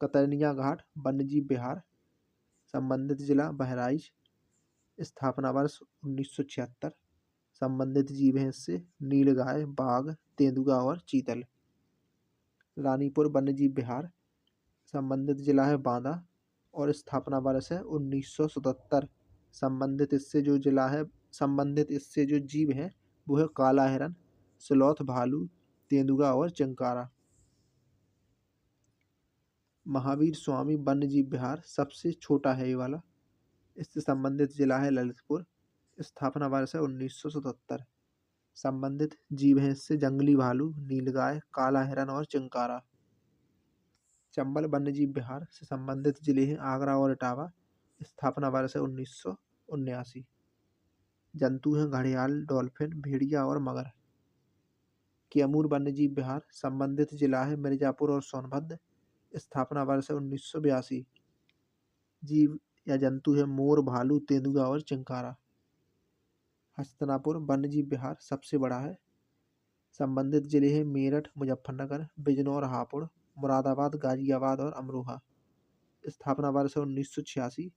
कतरनिया घाट वन्यजीव विहार, संबंधित जिला बहराइच, स्थापना वर्ष 1976। संबंधित जीव हैं इससे नीलगाय, बाघ, तेंदुआ और चीतल। रानीपुर वन्यजीव विहार, संबंधित जिला है बांदा और स्थापना वर्ष है 1977। संबंधित इससे जो जीव हैं वो है काला हिरन, स्लॉथ, भालू, तेंदुआ और चिंकारा। महावीर स्वामी वन्यजीव विहार सबसे छोटा है ये वाला, इससे संबंधित जिला है ललितपुर, स्थापना वर्ष है 1977। संबंधित जीव हैं इससे जंगली भालू, नीलगाय, काला हिरन और चिंकारा। चंबल वन्यजीव विहार से संबंधित जिले हैं आगरा और इटावा, स्थापना वर्ष है 1979। जंतु हैं घड़ियाल, डॉल्फिन, भेड़िया और मगर। कैमूर वन्यजीव विहार, संबंधित जिला है मिर्जापुर और सोनभद्र, स्थापना वर्ष है 1982। जीव या जंतु है मोर, भालू, तेंदुआ और चिंकारा। हस्तिनापुर वन्यजीव विहार सबसे बड़ा है, संबंधित जिले हैं मेरठ, मुजफ्फरनगर, बिजनौर, हापुड़, मुरादाबाद, गाजियाबाद और अमरोहा। स्थापना वर्ष है 1986।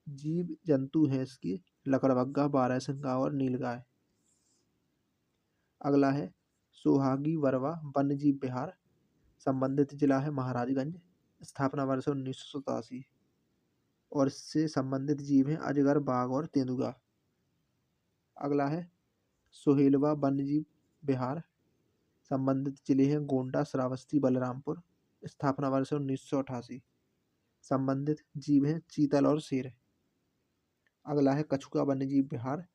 जीव जंतु हैं इसकी लकड़बग्गा, बारहसिंगा और नीलगाय। अगला है सोहागी वरवा वन्यजीव विहार, संबंधित जिला है महाराजगंज, स्थापना वर्ष 1987 और इससे संबंधित जीव हैं अजगर, बाघ और तेंदुआ। अगला है सोहेलवा वन्यजीव विहार, संबंधित जिले हैं गोंडा, श्रावस्ती, बलरामपुर, स्थापना वर्ष 1988। संबंधित जीव हैं चीतल और शेर। अगला है कछुआ वन्यजीव विहार,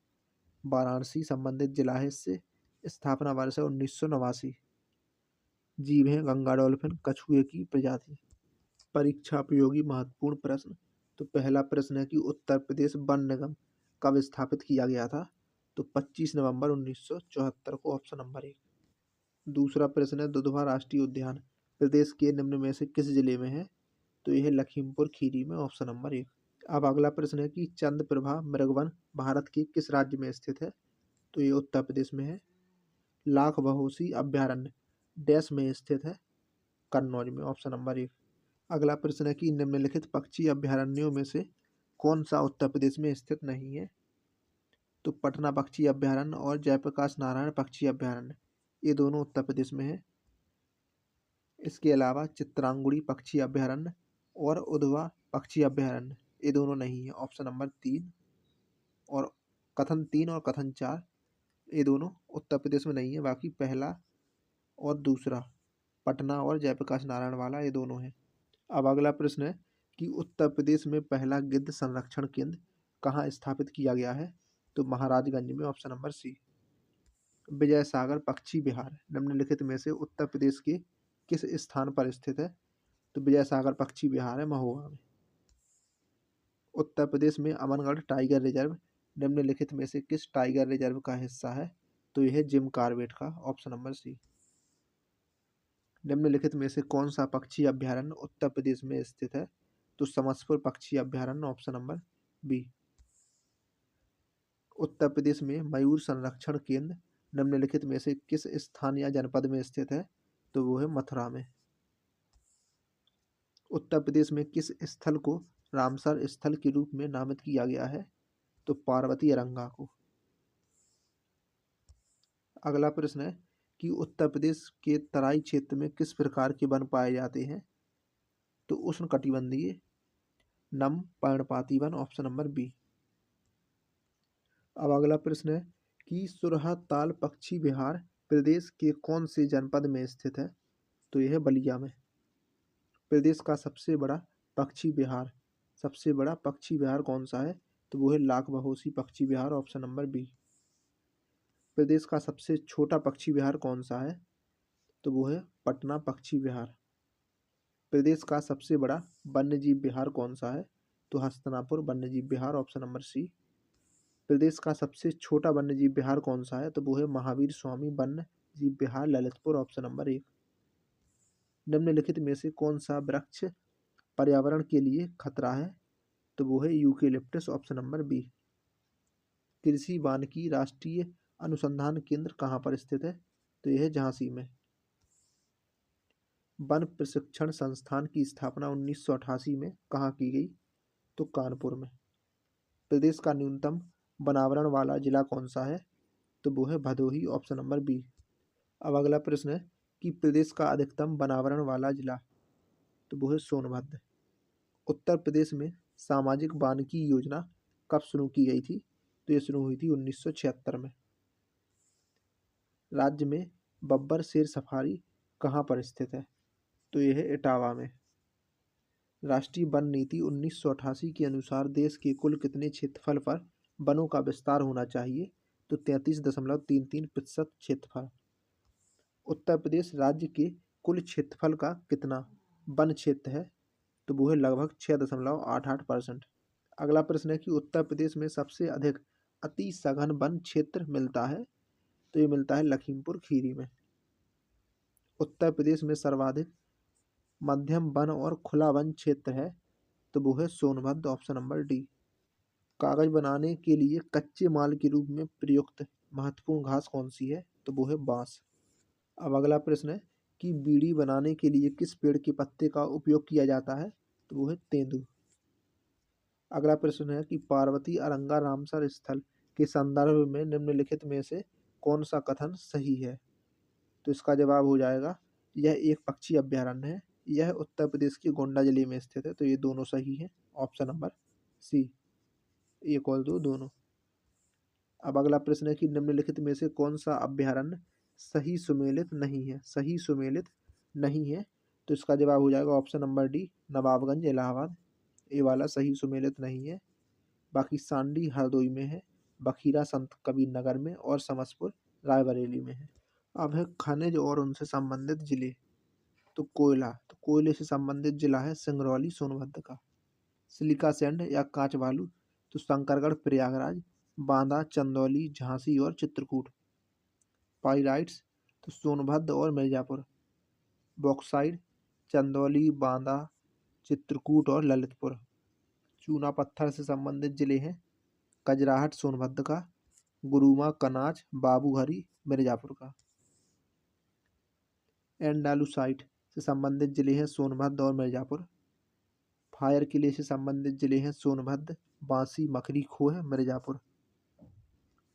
वाराणसी, संबंधित जिला है इससे, स्थापना वर्ष है 1989। जीव हैं गंगा डॉल्फिन, कछुए की प्रजाति। परीक्षा उपयोगी महत्वपूर्ण प्रश्न, तो पहला प्रश्न है कि उत्तर प्रदेश वन निगम कब स्थापित किया गया था, तो 25 नवंबर 1974 को, ऑप्शन नंबर 1। दूसरा प्रश्न है दुधवा राष्ट्रीय उद्यान प्रदेश के निम्न में से किस जिले में है, तो यह है लखीमपुर खीरी में, ऑप्शन नंबर 1। अब अगला प्रश्न है कि चंद्रप्रभा मृगवन भारत के किस राज्य में स्थित है, तो ये उत्तर प्रदेश में है। लाख बहोसी अभ्यारण्य डैश में स्थित है, कन्नौज में, ऑप्शन नंबर 1। अगला प्रश्न है कि निम्नलिखित पक्षी अभ्यारण्यों में से कौन सा उत्तर प्रदेश में स्थित नहीं है, तो पटना पक्षी अभ्यारण्य और जयप्रकाश नारायण पक्षी अभ्यारण्य, ये दोनों उत्तर प्रदेश में है। इसके अलावा चित्रांगुड़ी पक्षी अभ्यारण्य और उधवा पक्षी अभ्यारण्य, ये दोनों नहीं है, ऑप्शन नंबर 3 और कथन 3 और कथन 4, ये दोनों उत्तर प्रदेश में नहीं है। बाकी पहला और दूसरा, पटना और जयप्रकाश नारायण वाला, ये दोनों हैं। अब अगला प्रश्न है कि उत्तर प्रदेश में पहला गिद्ध संरक्षण केंद्र कहाँ स्थापित किया गया है? तो महाराजगंज में, ऑप्शन नंबर सी। विजय सागर पक्षी विहार निम्नलिखित में से उत्तर प्रदेश के किस स्थान पर स्थित है? तो विजय सागर पक्षी विहार है महोबा में। उत्तर प्रदेश में अमनगढ़ टाइगर रिजर्व निम्नलिखित में से किस टाइगर रिजर्व का हिस्सा है? तो यह जिम कॉर्बेट का, ऑप्शन नंबर सी। निम्नलिखित में से कौन सा पक्षी अभ्यारण्य उत्तर प्रदेश में स्थित है? तो समसपुर पक्षी अभ्यारण्य, ऑप्शन नंबर बी। उत्तर प्रदेश में मयूर संरक्षण केंद्र निम्नलिखित में से किस स्थान या जनपद में स्थित है? तो वो है मथुरा में। उत्तर प्रदेश में किस स्थल को रामसर स्थल के रूप में नामित किया गया है? तो पार्वती अरंगा को। अगला प्रश्न है कि उत्तर प्रदेश के तराई क्षेत्र में किस प्रकार के वन पाए जाते हैं? तो उष्णकटिबंधीय नम पर्णपाती वन, ऑप्शन नंबर बी। अब अगला प्रश्न है कि सुरहा ताल पक्षी विहार प्रदेश के कौन से जनपद में स्थित है? तो यह है बलिया में। प्रदेश का सबसे बड़ा पक्षी विहार कौन सा है? तो वो है लाख बहोसी पक्षी विहार, ऑप्शन नंबर बी। प्रदेश का सबसे छोटा पक्षी विहार कौन सा है? तो वो है पटना पक्षी विहार। प्रदेश का सबसे बड़ा वन्यजीव विहार कौन सा है? तो हस्तिनापुर वन्यजीव विहार, ऑप्शन नंबर सी। प्रदेश का सबसे छोटा वन्यजीव विहार कौन सा है? तो वो है महावीर स्वामी वन्य जीव विहार ललितपुर, ऑप्शन नंबर एक। निम्नलिखित में से कौन सा वृक्ष पर्यावरण के लिए खतरा है? तो वो है यूकेलिप्टस, ऑप्शन नंबर बी। कृषि वानिकी राष्ट्रीय अनुसंधान केंद्र कहाँ पर स्थित है? तो यह है झांसी में। वन प्रशिक्षण संस्थान की स्थापना 1988 में कहाँ की गई? तो कानपुर में। प्रदेश का न्यूनतम वनावरण वाला जिला कौन सा है? तो वो है भदोही, ऑप्शन नंबर बी। अब अगला प्रश्न है कि प्रदेश का अधिकतम वनावरण वाला जिला, तो वो है सोनभद्र। उत्तर प्रदेश में सामाजिक वानिकी योजना कब शुरू की गई थी? तो ये शुरू हुई थी 1976 में। राज्य में बब्बर शेर सफारी कहाँ पर स्थित है? तो यह है इटावा में। राष्ट्रीय वन नीति 1988 के अनुसार देश के कुल कितने क्षेत्रफल पर वनों का विस्तार होना चाहिए? तो 33.33% क्षेत्रफल। उत्तर प्रदेश राज्य के कुल क्षेत्रफल का कितना वन क्षेत्र है? तो वो है लगभग 6.88%। अगला प्रश्न है कि उत्तर प्रदेश में सबसे अधिक अति सघन वन क्षेत्र मिलता है? तो ये मिलता है लखीमपुर खीरी में। उत्तर प्रदेश में सर्वाधिक मध्यम वन और खुला वन क्षेत्र है? तो वो है सोनभद्र, ऑप्शन नंबर डी। कागज बनाने के लिए कच्चे माल के रूप में प्रयुक्त महत्वपूर्ण घास कौन सी है? तो वो है बांस। अब अगला प्रश्न है कि बीड़ी बनाने के लिए किस पेड़ के पत्ते का उपयोग किया जाता है? तो वो है तेंदू। अगला प्रश्न है कि पार्वती अरंगा रामसर स्थल के संदर्भ में निम्नलिखित में से कौन सा कथन सही है? तो इसका जवाब हो जाएगा यह एक पक्षी अभ्यारण्य है, यह उत्तर प्रदेश के गोंडा जिले में स्थित है। तो ये दोनों सही है, ऑप्शन नंबर सी। एक और दो दोनों। अब अगला प्रश्न है कि निम्नलिखित में से कौन सा अभ्यारण्य सही सुमेलित नहीं है? तो इसका जवाब हो जाएगा option number D, Nawabganj Allahabad. ये वाला सही सुमेलित नहीं है। बाकी सांडी हरदोई में है, बखीरा संत कबीर नगर में और समसपुर रायबरेली में है। अब है खनिज और उनसे संबंधित जिले। तो कोयले से संबंधित जिला है सिंगरौली सोनभद्र का। सिलिका सैंड या कांच बालू, तो शंकरगढ़ प्रयागराज, बांदा चंदौली झांसी और चित्रकूट। पाइराइट्स, तो सोनभद्र और मिर्जापुर। बॉक्साइड, चंदौली बांदा चित्रकूट और ललितपुर। चूना पत्थर से संबंधित जिले हैं कजराहट सोनभद्र का, गुरुमा कनाज बाबूहरी मिर्जापुर का। एंडालुसाइट से संबंधित जिले हैं सोनभद्र और मिर्जापुर। फायर किले से संबंधित जिले हैं सोनभद्र, बांसी मखरी खोह मिर्जापुर।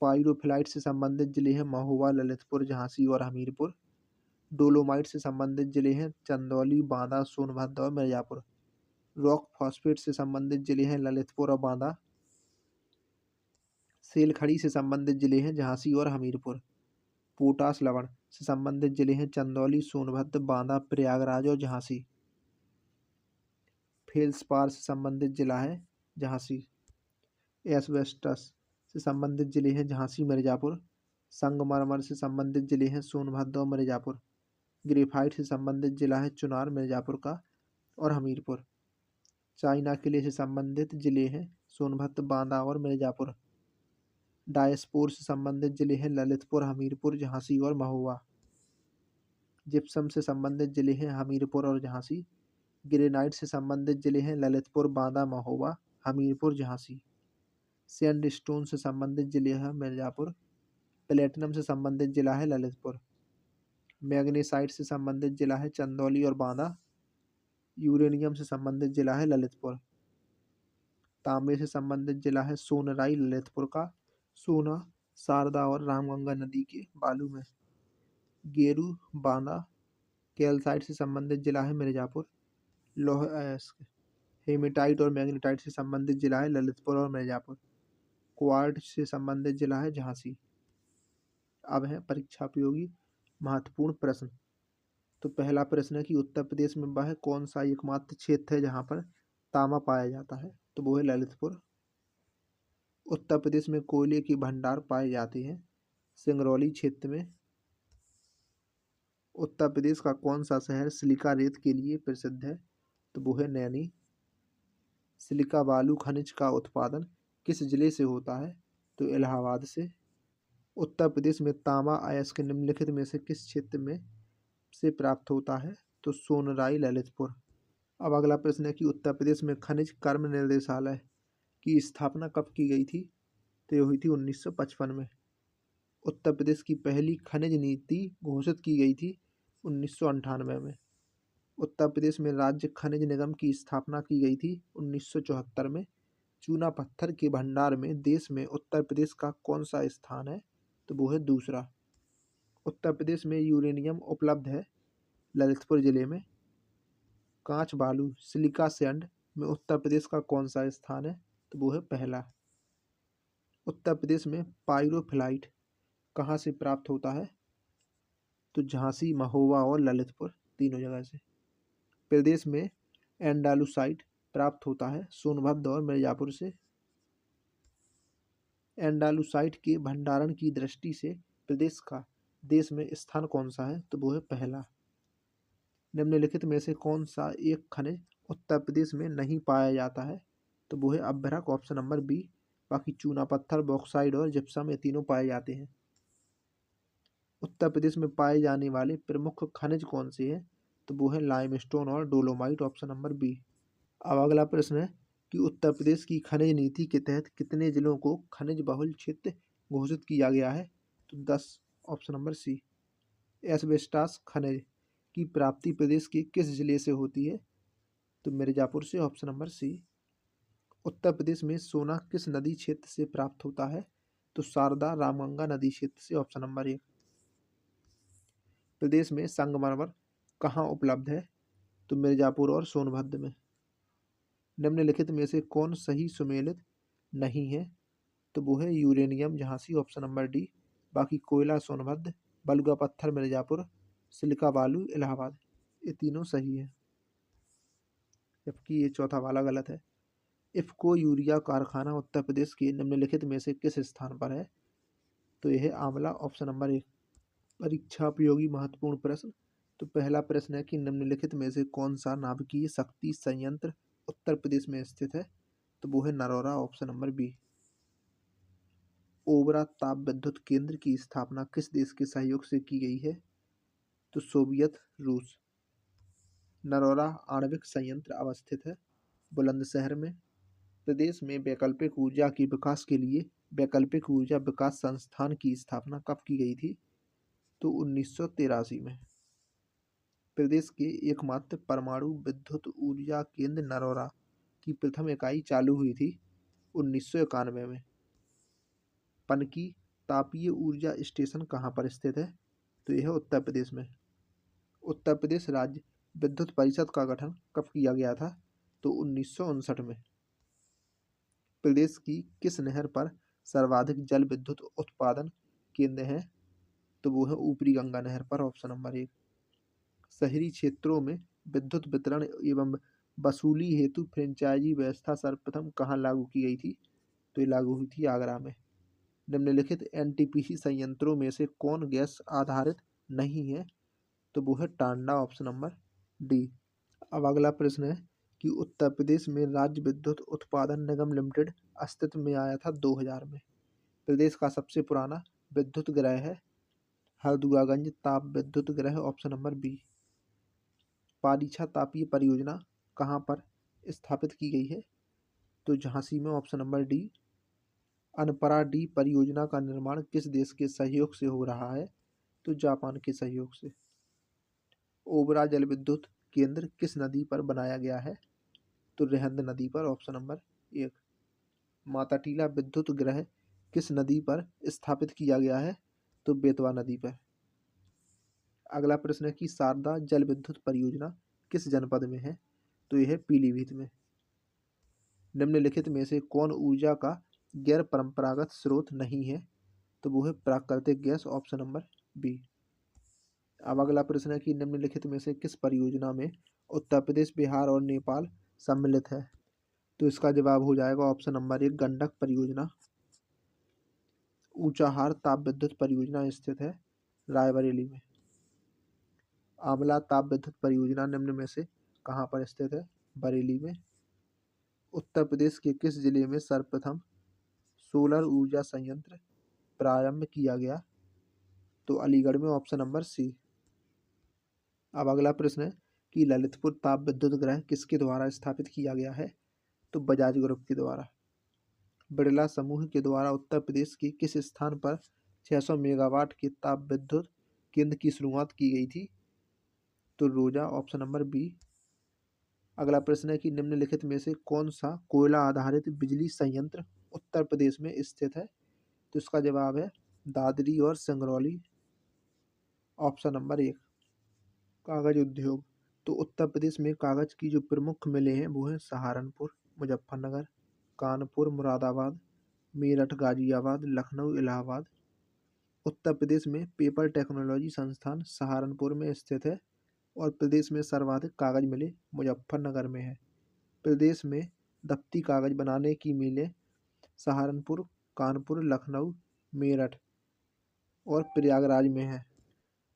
पाइरोफ्लाइट से संबंधित जिले हैं महोबा ललितपुर झांसी और हमीरपुर। डोलोमाइट से संबंधित जिले हैं चंदौली बांदा सोनभद्र और मिर्जापुर। रॉक फॉस्फेट से संबंधित जिले हैं ललितपुर और बांदा। सेलखड़ी से संबंधित जिले हैं झांसी और हमीरपुर। पोटास लवण से संबंधित जिले हैं चंदौली सोनभद्र बांदा प्रयागराज और झांसी। फेल्सपार से संबंधित जिला है झांसी। एस्बेस्टस से संबंधित जिले हैं झांसी, मिर्जापुर। संगमरमर से संबंधित जिले हैं सोनभद्र और मिर्जापुर। ग्रेफाइट से संबंधित जिला है चुनार, मिर्जापुर का और हमीरपुर। चाइना किले से संबंधित जिले हैं सोनभद्र, बांदा और मिर्जापुर। डायस्पोर से संबंधित जिले हैं ललितपुर, हमीरपुर, झांसी और महोबा। जिप्सम से संबंधित जिले हैं हमीरपुर और झांसी। ग्रेनाइट से संबंधित जिले हैं ललितपुर, बांदा, महोबा, हमीरपुर, झांसी। सैंडस्टोन से संबंधित जिले हैं मिर्जापुर। प्लेटिनम से संबंधित जिला है ललितपुर। मैग्नेसाइट से संबंधित जिला है चंदौली और बांदा। यूरेनियम से संबंधित जिला है ललितपुर। तांबे से संबंधित जिला है सोनराई, ललितपुर का। सोना शारदा और रामगंगा नदी के बालू में। गेरू, बांदा। कैल्साइट से संबंधित जिला है मिर्जापुर। लोह हेमेटाइट और मैग्नेटाइट से संबंधित जिला है ललितपुर और मिर्जापुर। क्वार्ट्ज से संबंधित जिला है झांसी। अब है परीक्षा उपयोगी महत्वपूर्ण प्रश्न। तो पहला प्रश्न है कि उत्तर प्रदेश में वह कौन सा एकमात्र क्षेत्र है जहां पर तांबा पाया जाता है? तो वो है ललितपुर। उत्तर प्रदेश में कोयले के भंडार पाए जाते हैं सिंगरौली क्षेत्र में। उत्तर प्रदेश का कौन सा शहर सिलिका रेत के लिए प्रसिद्ध है? तो वो है नैनी। सिलिका बालू खनिज का उत्पादन किस जिले से होता है? तो इलाहाबाद से। उत्तर प्रदेश में तांबा अयस्क निम्नलिखित में से किस क्षेत्र में से प्राप्त होता है? तो सोनराई, ललितपुर। अब अगला प्रश्न है कि उत्तर प्रदेश में खनिज कर्म निर्देशालय की स्थापना कब की गई थी? तो ये हुई थी 1955 में। उत्तर प्रदेश की पहली खनिज नीति घोषित की गई थी 1998 में। उत्तर प्रदेश में राज्य खनिज निगम की स्थापना की गई थी 1974 में। चूना पत्थर के भंडार में देश में उत्तर प्रदेश का कौन सा स्थान है? तो वो है दूसरा। उत्तर प्रदेश में यूरेनियम उपलब्ध है ललितपुर जिले में। कांच बालू सिलिका सैंड में उत्तर प्रदेश का कौन सा स्थान है? तो वो है पहला। उत्तर प्रदेश में पायरोफ्लाइट कहाँ से प्राप्त होता है? तो झांसी, महोबा और ललितपुर, तीनों जगह से। प्रदेश में एंडालुसाइट प्राप्त होता है सोनभद्र और मिर्जापुर से। एंडालुसाइट के भंडारण की दृष्टि से प्रदेश का देश में स्थान कौन सा है? तो वो है पहला। निम्नलिखित में से कौन सा एक खनिज उत्तर प्रदेश में नहीं पाया जाता है? तो वो है अभ्रक, ऑप्शन नंबर बी। बाकी चूना पत्थर, बॉक्साइड और जिप्सम ये तीनों पाए जाते हैं। उत्तर प्रदेश में पाए जाने वाले प्रमुख खनिज कौन से हैं? तो वो है लाइमस्टोन और डोलोमाइट, ऑप्शन नंबर बी। अब अगला प्रश्न है कि उत्तर प्रदेश की खनिज नीति के तहत कितने जिलों को खनिज बहुल क्षेत्र घोषित किया गया है? तो 10, ऑप्शन नंबर सी। एस्बेस्टास खनिज की प्राप्ति प्रदेश के किस जिले से होती है? तो मिर्जापुर से, ऑप्शन नंबर सी। उत्तर प्रदेश में सोना किस नदी क्षेत्र से प्राप्त होता है? तो शारदा रामगंगा नदी क्षेत्र से, ऑप्शन नंबर 1। प्रदेश में संगमरमर कहाँ उपलब्ध है? तो मिर्जापुर और सोनभद्र में। निम्नलिखित में से कौन सही सुमेलित नहीं है? तो वो है uranium, Jhansi, option number D. बाकी कोयला सोनभद्र, बलुआ पत्थर मिर्जापुर, सिलिका बालू इलाहाबाद, ये तीनों सही है, जबकि ये चौथा वाला गलत है। इफ्को यूरिया कारखाना उत्तर प्रदेश के निम्नलिखित में से किस स्थान पर है? तो यह है आंवला, ऑप्शन नंबर 1। परीक्षा उपयोगी महत्वपूर्ण प्रश्न। तो पहला प्रश्न है कि निम्नलिखित में से कौन सा नाभिकीय शक्ति संयंत्र उत्तर प्रदेश में स्थित है? तो वो है Narora, option number B. Obra ताप विद्युत केंद्र की स्थापना किस देश के सहयोग से की गई है? तो सोवियत रूस। नरौरा आणविक संयंत्र अवस्थित है बुलंदशहर में। प्रदेश में वैकल्पिक ऊर्जा के विकास के लिए वैकल्पिक ऊर्जा विकास संस्थान की स्थापना कब की गई थी? तो 1983 में। प्रदेश के एकमात्र परमाणु विद्युत ऊर्जा केंद्र नरौरा की प्रथम इकाई चालू हुई थी 1991 में। पनकी तापीय ऊर्जा स्टेशन कहाँ पर स्थित है? तो यह उत्तर प्रदेश में। उत्तर प्रदेश राज्य विद्युत परिषद का गठन कब किया गया था? तो 1959 में। प्रदेश की किस नहर पर सर्वाधिक जल विद्युत उत्पादन केंद्र हैं? तो वो है ऊपरी गंगा नहर पर, ऑप्शन नंबर 1। शहरी क्षेत्रों में विद्युत वितरण एवं वसूली हेतु फ्रेंचाइजी व्यवस्था सर्वप्रथम कहाँ लागू की गई थी? तो ये लागू हुई थी आगरा में। निम्नलिखित एनटीपीसी संयंत्रों में से कौन गैस आधारित नहीं है? तो वो है टांडा, ऑप्शन नंबर डी। अब अगला प्रश्न है कि उत्तर प्रदेश में राज्य विद्युत उत्पादन निगम लिमिटेड अस्तित्व में आया था 2000 में। प्रदेश का सबसे पुराना विद्युत ग्रह है हरदुआगंज ताप विद्युत ग्रह, ऑप्शन नंबर बी। पारीछा तापीय परियोजना कहाँ पर स्थापित की गई है? तो झांसी में, option number D. Anpara D परियोजना का निर्माण किस देश के सहयोग से हो रहा है? तो जापान के सहयोग से। ओबरा जल विद्युत केंद्र किस नदी पर बनाया गया है? तो रेहंद नदी पर, ऑप्शन नंबर एक। माताटीला विद्युत ग्रह किस नदी पर स्थापित किया गया है? तो बेतवा नदी पर। अगला प्रश्न है कि शारदा जल विद्युत परियोजना किस जनपद में है? तो यह है पीलीभीत में। निम्नलिखित में से कौन ऊर्जा का गैर परंपरागत स्रोत नहीं है? तो वो है प्राकृतिक गैस, ऑप्शन नंबर बी। अब अगला प्रश्न है कि निम्नलिखित में से किस परियोजना में उत्तर प्रदेश, बिहार और नेपाल सम्मिलित है? तो इसका जवाब हो जाएगा ऑप्शन नंबर एक, गंडक परियोजना। ऊंचाहार ताप विद्युत परियोजना स्थित है रायबरेली में। आमला ताप विद्युत परियोजना निम्न में से कहाँ पर स्थित है? बरेली में। उत्तर प्रदेश के किस जिले में सर्वप्रथम सोलर ऊर्जा संयंत्र प्रारंभ किया गया? तो अलीगढ़ में, ऑप्शन नंबर सी। अब अगला प्रश्न है कि ललितपुर ताप विद्युत ग्रह किसके द्वारा स्थापित किया गया है? तो बजाज ग्रुप के द्वारा। बिरला समूह के द्वारा उत्तर प्रदेश के किस स्थान पर 600 मेगावाट के ताप विद्युत केंद्र की शुरुआत की गई थी? तो रोजा, ऑप्शन नंबर बी। अगला प्रश्न है कि निम्नलिखित में से कौन सा कोयला आधारित बिजली संयंत्र उत्तर प्रदेश में स्थित है? तो इसका जवाब है दादरी और सिंगरौली, ऑप्शन नंबर एक। कागज उद्योग, तो उत्तर प्रदेश में कागज की जो प्रमुख मिलें हैं वो हैं सहारनपुर, मुजफ्फरनगर, कानपुर, मुरादाबाद, मेरठ, गाजियाबाद, लखनऊ, इलाहाबाद। उत्तर प्रदेश में पेपर टेक्नोलॉजी संस्थान सहारनपुर में स्थित है और प्रदेश में सर्वाधिक कागज मिलें मुजफ्फरनगर में है। प्रदेश में दफ्ती कागज बनाने की मिलें सहारनपुर, कानपुर, लखनऊ, मेरठ और प्रयागराज में है।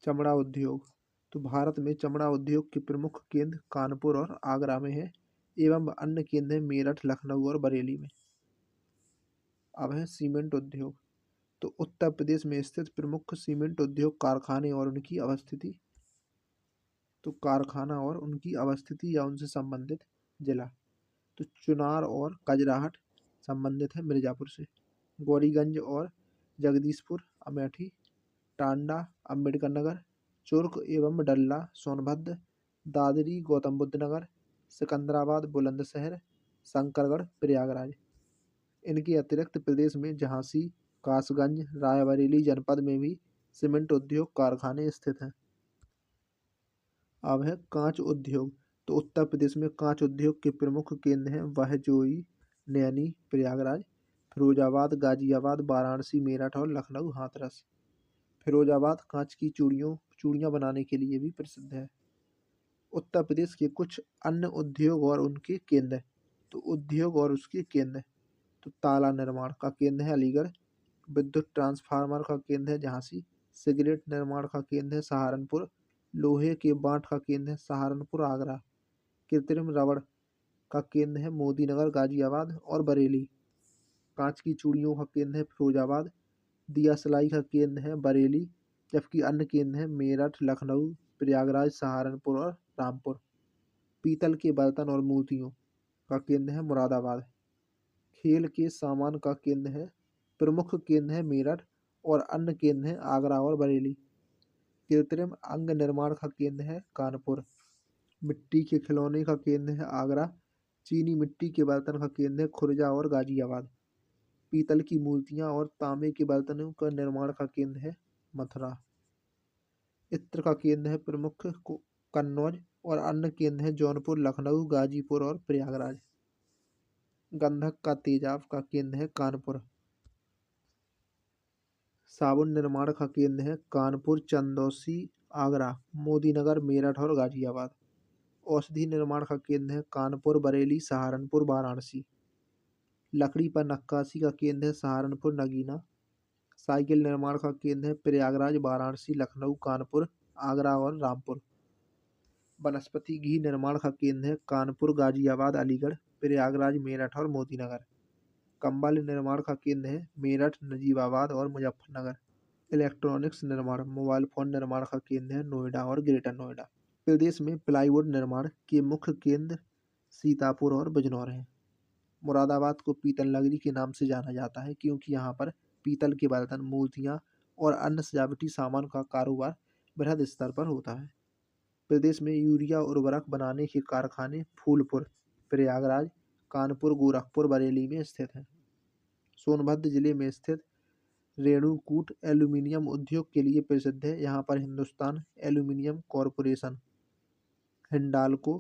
चमड़ा उद्योग, तो भारत में चमड़ा उद्योग के प्रमुख केंद्र कानपुर और आगरा में है एवं अन्य केंद्र हैं मेरठ, लखनऊ और बरेली में। अब है सीमेंट उद्योग, तो उत्तर प्रदेश में स्थित प्रमुख सीमेंट उद्योग कारखाने और उनकी अवस्थिति। तो कारखाना और उनकी अवस्थिति या उनसे संबंधित जिला, तो चुनार और कजराहट संबंधित है मिर्जापुर से। गौरीगंज और जगदीशपुर अमेठी, टांडा अम्बेडकर नगर, चुर्क एवं डल्ला सोनभद्र, दादरी गौतम बुद्ध नगर, सिकंदराबाद बुलंदशहर, शंकरगढ़ प्रयागराज। इनके अतिरिक्त प्रदेश में झांसी, कासगंज, रायबरेली जनपद में भी सीमेंट उद्योग कारखाने स्थित हैं। अब है कांच उद्योग, तो उत्तर प्रदेश में कांच उद्योग के प्रमुख केंद्र हैं बहजोई, नैनी, प्रयागराज, फिरोजाबाद, गाजियाबाद, वाराणसी, मेरठ और लखनऊ, हाथरस। फिरोजाबाद कांच की चूड़ियाँ बनाने के लिए भी प्रसिद्ध है। उत्तर प्रदेश के कुछ अन्य उद्योग और उनके केंद्र, तो उद्योग और उसके केंद्र, तो ताला निर्माण का केंद्र है अलीगढ़, विद्युत ट्रांसफार्मर का केंद्र है झांसी, सिगरेट निर्माण का केंद्र है सहारनपुर, लोहे के बांट का केंद्र है सहारनपुर आगरा, कृत्रिम रबड़ का केंद्र है मोदीनगर गाजियाबाद और बरेली, कांच की चूड़ियों का केंद्र है फिरोजाबाद, दिया सिलाई का केंद्र है बरेली, जबकि अन्य केंद्र हैं मेरठ, लखनऊ, प्रयागराज, सहारनपुर और रामपुर। पीतल के बर्तन और मूर्तियों का केंद्र है मुरादाबाद। खेल के सामान का केंद्र है प्रमुख केंद्र है मेरठ और अन्य केंद्र हैं आगरा और बरेली। कृत्रिम अंग निर्माण का केंद्र है कानपुर। मिट्टी के खिलौने का केंद्र है आगरा। चीनी मिट्टी के बर्तन का केंद्र है खुर्जा और गाजियाबाद। पीतल की मूर्तियां और तांबे के बर्तनों का निर्माण का केंद्र है मथुरा। इत्र का केंद्र है प्रमुख कन्नौज और अन्य केंद्र है जौनपुर, लखनऊ, गाजीपुर और प्रयागराज। गंधक का तेजाब का केंद्र है कानपुर। साबुन निर्माण का केंद्र है कानपुर, चंदौसी, आगरा, मोदीनगर, मेरठ और गाजियाबाद। औषधि निर्माण का केंद्र है कानपुर, बरेली, सहारनपुर, वाराणसी। लकड़ी पर नक्काशी का केंद्र है सहारनपुर, नगीना। साइकिल निर्माण का केंद्र है प्रयागराज, वाराणसी, लखनऊ, कानपुर, आगरा और रामपुर। वनस्पति घी निर्माण का केंद्र है कानपुर, गाजियाबाद, अलीगढ़, प्रयागराज, मेरठ और मोतीनगर। कंबल निर्माण का केंद्र है मेरठ, नजीबाबाद और मुजफ्फरनगर। इलेक्ट्रॉनिक्स निर्माण, मोबाइल फोन निर्माण का केंद्र है नोएडा और ग्रेटर नोएडा। प्रदेश में प्लाईवुड निर्माण के मुख्य केंद्र सीतापुर और बिजनौर हैं। मुरादाबाद को पीतल नगरी के नाम से जाना जाता है क्योंकि यहाँ पर पीतल के बर्तन, मूर्तियाँ और अन्य सजावटी सामान का कारोबार बृहद स्तर पर होता है। प्रदेश में यूरिया उर्वरक बनाने के कारखाने फूलपुर, प्रयागराज, कानपुर, गोरखपुर, बरेली में स्थित हैं। सोनभद्र जिले में स्थित रेणुकूट एल्यूमीनियम उद्योग के लिए प्रसिद्ध है। यहाँ पर हिंदुस्तान एल्यूमीनियम कॉरपोरेशन हिंडाल्को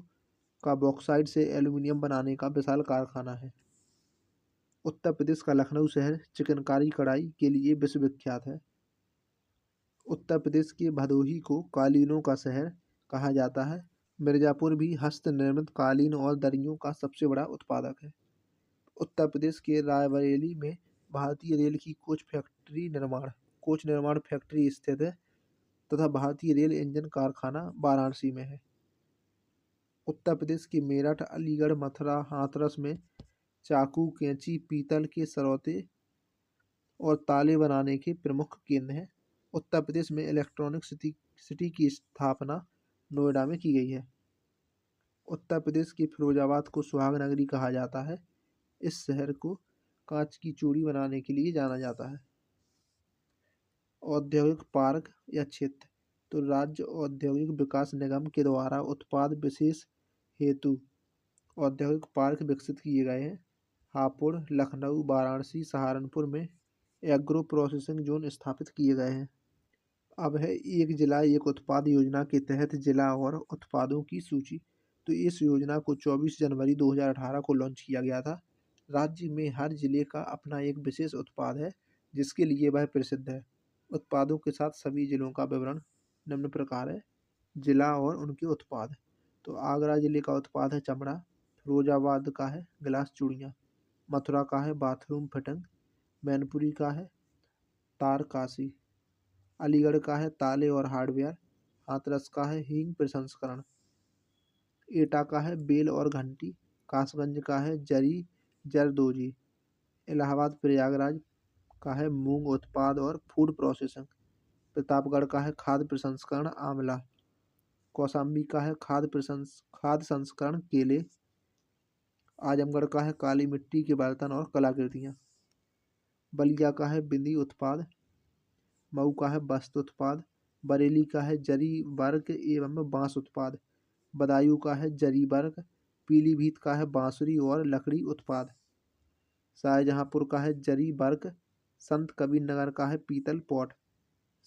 का बॉक्साइट से एल्यूमीनियम बनाने का विशाल कारखाना है। उत्तर प्रदेश का लखनऊ शहर चिकनकारी कढ़ाई के लिए विश्वविख्यात है। उत्तर प्रदेश के भदोही को कालीनों का शहर कहा जाता है। मिर्जापुर भी हस्त निर्मित कालीन और दरियों का सबसे बड़ा उत्पादक है। उत्तर प्रदेश के रायबरेली में भारतीय रेल की कोच निर्माण फैक्ट्री स्थित है तथा भारतीय रेल इंजन कारखाना वाराणसी में है। उत्तर प्रदेश के मेरठ, अलीगढ़, मथुरा, हाथरस में चाकू, कैंची, पीतल के सरौते और ताले बनाने के प्रमुख केंद्र हैं। उत्तर प्रदेश में इलेक्ट्रॉनिक सिटी की स्थापना नोएडा में की गई है। उत्तर प्रदेश के फिरोजाबाद को सुहाग नगरी कहा जाता है। इस शहर को कांच की चूड़ी बनाने के लिए जाना जाता है। औद्योगिक पार्क या क्षेत्र, तो राज्य औद्योगिक विकास निगम के द्वारा उत्पाद विशेष हेतु औद्योगिक पार्क विकसित किए गए हैं। हापुड़, लखनऊ, वाराणसी, सहारनपुर में एग्रो प्रोसेसिंग जोन स्थापित किए गए हैं। अब है एक जिला एक उत्पाद योजना के तहत जिला और उत्पादों की सूची। तो इस योजना को 24 जनवरी 2018 को लॉन्च किया गया था। राज्य में हर जिले का अपना एक विशेष उत्पाद है जिसके लिए वह प्रसिद्ध है। उत्पादों के साथ सभी जिलों का विवरण निम्न प्रकार है। जिला और उनके उत्पाद, तो आगरा जिले का उत्पाद है चमड़ा, फिरोजाबाद का है गिलास चूड़ियाँ, मथुरा का है बाथरूम फिटिंग, मैनपुरी का है तारकासी, अलीगढ़ का है ताले और हार्डवेयर, हाथरस का है हींग प्रसंस्करण, एटा का है बेल और घंटी, कासगंज का है जरी जरदोजी, इलाहाबाद प्रयागराज का है मूंग उत्पाद और फूड प्रोसेसिंग, प्रतापगढ़ का है खाद्य प्रसंस्करण आंवला, कौशाम्बी का है खाद्य संस्करण केले, आजमगढ़ का है काली मिट्टी के बर्तन और कलाकृतियाँ, बलिया का है बिंदी उत्पाद, मऊ का है वस्त्र उत्पाद, बरेली का है जरी वर्क एवं बांस उत्पाद, बदायूं का है जरी वर्क, पीलीभीत का है बांसुरी और लकड़ी उत्पाद, शाहजहांपुर का है जरी वर्क, संत कबीर नगर का है पीतल पॉट,